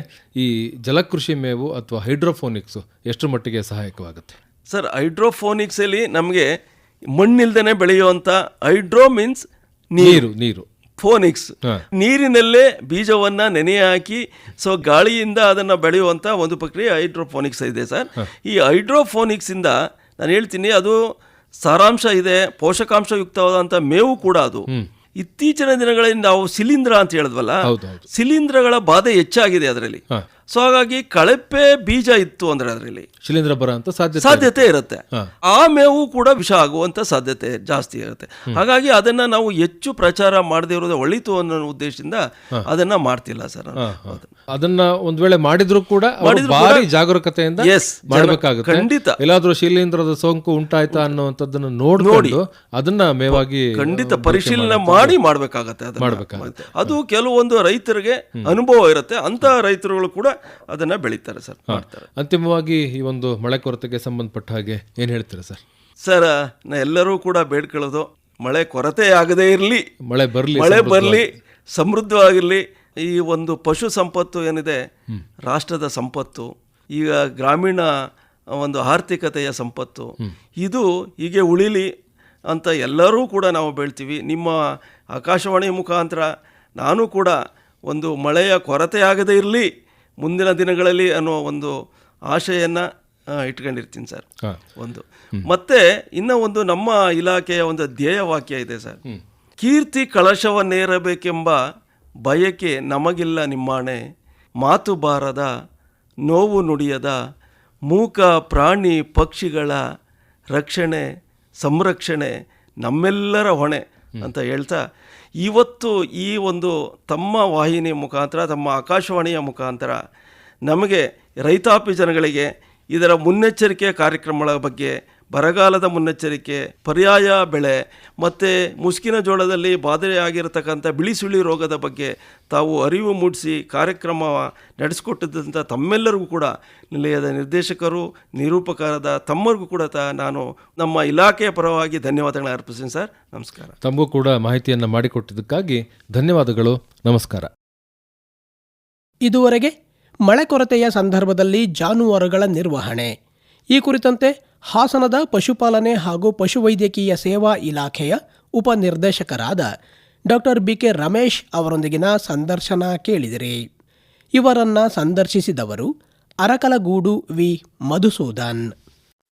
ಈ ಜಲಕೃಷಿ ಮೇವು ಅಥವಾ ಹೈಡ್ರೋಫೋನಿಕ್ಸು ಎಷ್ಟರ ಮಟ್ಟಿಗೆ ಸಹಾಯಕವಾಗುತ್ತೆ? ಸರ್, ಹೈಡ್ರೋಫೋನಿಕ್ಸಲ್ಲಿ ನಮಗೆ ಮಣ್ಣಿಲ್ದೇ ಬೆಳೆಯುವಂಥ, ಹೈಡ್ರೋ ಮೀನ್ಸ್ ನೀರು, ಫೋನಿಕ್ಸ್ ನೀರಿನಲ್ಲೇ ಬೀಜವನ್ನು ನೆನೆ ಹಾಕಿ ಸೊ ಗಾಳಿಯಿಂದ ಅದನ್ನು ಬೆಳೆಯುವಂಥ ಒಂದು ಪ್ರಕ್ರಿಯೆ ಹೈಡ್ರೋಫೋನಿಕ್ಸ್ ಇದೆ ಸರ್. ಈ ಹೈಡ್ರೋಫೋನಿಕ್ಸಿಂದ ನಾನು ಹೇಳ್ತೀನಿ, ಅದು ಸಾರಾಂಶ ಇದೆ, ಪೋಷಕಾಂಶಯುಕ್ತವಾದಂಥ ಮೇವು ಕೂಡ. ಅದು ಇತ್ತೀಚಿನ ದಿನಗಳಲ್ಲಿ ನಾವು ಶಿಲೀಂಧ್ರ ಅಂತ ಹೇಳಿದ್ವಲ್ಲ, ಶಿಲೀಂಧ್ರಗಳ ಬಾಧೆ ಹೆಚ್ಚಾಗಿದೆ ಅದರಲ್ಲಿ. ಸೊ ಹಾಗಾಗಿ ಕಳಪೆ ಬೀಜ ಇತ್ತು ಅಂದ್ರೆ ಅದರಲ್ಲಿ ಶಿಲೀಂಧ್ರ ಬರುವಂತ ಸಾಧ್ಯತೆ ಇರುತ್ತೆ. ಆ ಮೇವು ಕೂಡ ವಿಷ ಆಗುವಂತ ಸಾಧ್ಯತೆ ಜಾಸ್ತಿ ಇರುತ್ತೆ. ಹಾಗಾಗಿ ಅದನ್ನ ನಾವು ಹೆಚ್ಚು ಪ್ರಚಾರ ಮಾಡದೇ ಇರೋದು ಒಳಿತು ಅನ್ನೋ ಉದ್ದೇಶದಿಂದ ಅದನ್ನ ಮಾಡ್ತಿಲ್ಲ ಸರ್. ಅದನ್ನ ಒಂದ್ ವೇಳೆ ಮಾಡಿದ್ರು ಕೂಡ ಭಾರಿ ಜಾಗರೂಕತೆಯಿಂದ ಮಾಡಬೇಕಾಗುತ್ತೆ. ಖಂಡಿತ ಎಲ್ಲಾದ್ರೂ ಶಿಲೀಂಧ್ರದ ಸೋಂಕು ಉಂಟಾಯ್ತಾ ಅನ್ನುವಂಥದ್ದನ್ನ ನೋಡಿ ಅದನ್ನ ಮೇವಾಗಿ ಖಂಡಿತ ಪರಿಶೀಲನೆ ಮಾಡಿ ಮಾಡ್ಬೇಕಾಗತ್ತೆ. ಅದು ಕೆಲವೊಂದು ರೈತರಿಗೆ ಅನುಭವ ಇರುತ್ತೆ, ಅಂತ ರೈತರುಗಳು ಕೂಡ ಅದನ್ನ ಬೆಳೀತಾರೆ ಸರ್, ಮಾಡ್ತಾರೆ. ಅಂತಿಮವಾಗಿ ಈ ಒಂದು ಮಳೆ ಕೊರತೆಗೆ ಸಂಬಂಧಪಟ್ಟ ಹಾಗೆ ಏನ್ ಹೇಳ್ತೀರಾ ಸರ್? ಸರ್, ಎಲ್ಲರೂ ಕೂಡ ಬೇಡ್ಕೊಳ್ಳೋದು ಮಳೆ ಕೊರತೆ ಆಗದೇ ಇರಲಿ, ಮಳೆ ಬರಲಿ, ಸಮೃದ್ಧವಾಗಿರಲಿ. ಈ ಒಂದು ಪಶು ಸಂಪತ್ತು ಏನಿದೆ ರಾಷ್ಟ್ರದ ಸಂಪತ್ತು, ಈಗ ಗ್ರಾಮೀಣ ಒಂದು ಆರ್ಥಿಕತೆಯ ಸಂಪತ್ತು, ಇದು ಹೀಗೆ ಉಳಿಲಿ ಅಂತ ಎಲ್ಲರೂ ಕೂಡ ನಾವು ಬೇಳ್ತೀವಿ. ನಿಮ್ಮ ಆಕಾಶವಾಣಿ ಮುಖಾಂತರ ನಾನು ಕೂಡ ಒಂದು ಮಳೆಯ ಕೊರತೆ ಆಗದೇ ಇರಲಿ ಮುಂದಿನ ದಿನಗಳಲ್ಲಿ ಅನ್ನೋ ಒಂದು ಆಶೆಯನ್ನು ಇಟ್ಕೊಂಡಿರ್ತೀನಿ ಸರ್. ಒಂದು ಮತ್ತೆ ಇನ್ನೂ ಒಂದು ನಮ್ಮ ಇಲಾಖೆಯ ಒಂದು ಧ್ಯೇಯವಾಕ್ಯ ಇದೆ ಸರ್, ಕೀರ್ತಿ ಕಳಶವನ್ನೇರಬೇಕೆಂಬ ಬಯಕೆ ನಮಗಿಲ್ಲ ನಿಮ್ಮಾಣೆ, ಮಾತು ಬಾರದ ನೋವು ನುಡಿಯದ ಮೂಕ ಪ್ರಾಣಿ ಪಕ್ಷಿಗಳ ರಕ್ಷಣೆ ಸಂರಕ್ಷಣೆ ನಮ್ಮೆಲ್ಲರ ಹೊಣೆ ಅಂತ ಹೇಳ್ತಾ, ಇವತ್ತು ಈ ಒಂದು ತಮ್ಮ ವಾಹಿನಿ ಮುಖಾಂತರ, ತಮ್ಮ ಆಕಾಶವಾಣಿಯ ಮುಖಾಂತರ ನಮಗೆ ರೈತಾಪಿ ಜನಗಳಿಗೆ ಇದರ ಮುನ್ನೆಚ್ಚರಿಕೆಯ ಕಾರ್ಯಕ್ರಮಗಳ ಬಗ್ಗೆ ಬರಗಾಲದ ಮುನ್ನೆಚ್ಚರಿಕೆ, ಪರ್ಯಾಯ ಬೆಳೆ ಮತ್ತು ಮುಸ್ಕಿನ ಜೋಳದಲ್ಲಿ ಬಾಧೆಯಾಗಿರತಕ್ಕಂಥ ಬಿಳಿ ಸುಳಿ ರೋಗದ ಬಗ್ಗೆ ತಾವು ಅರಿವು ಮೂಡಿಸಿ ಕಾರ್ಯಕ್ರಮ ನಡೆಸಿಕೊಟ್ಟಿದ್ದಂಥ ತಮ್ಮೆಲ್ಲರಿಗೂ ಕೂಡ ನಿಲಯದ ನಿರ್ದೇಶಕರು, ನಿರೂಪಕರಾದ ತಮ್ಮರಿಗೂ ಕೂಡ ನಾನು ನಮ್ಮ ಇಲಾಖೆಯ ಪರವಾಗಿ ಧನ್ಯವಾದಗಳನ್ನು ಅರ್ಪಿಸ್ತೀನಿ ಸರ್. ನಮಸ್ಕಾರ. ತಮಗೂ ಕೂಡ ಮಾಹಿತಿಯನ್ನು ಮಾಡಿಕೊಟ್ಟಿದ್ದಕ್ಕಾಗಿ ಧನ್ಯವಾದಗಳು. ನಮಸ್ಕಾರ. ಇದುವರೆಗೆ ಮಳೆ ಕೊರತೆಯ ಸಂದರ್ಭದಲ್ಲಿ ಜಾನುವಾರುಗಳ ನಿರ್ವಹಣೆ ಈ ಕುರಿತಂತೆ ಹಾಸನದ ಪಶುಪಾಲನೆ ಹಾಗೂ ಪಶುವೈದ್ಯಕೀಯ ಸೇವಾ ಇಲಾಖೆಯ ಉಪನಿರ್ದೇಶಕರಾದ ಡಾಕ್ಟರ್ BK ರಮೇಶ್ ಅವರೊಂದಿಗಿನ ಸಂದರ್ಶನ ಕೇಳಿದಿರಿ. ಇವರನ್ನು ಸಂದರ್ಶಿಸಿದವರು ಅರಕಲಗೂಡು ವಿ. ಮಧುಸೂದನ್.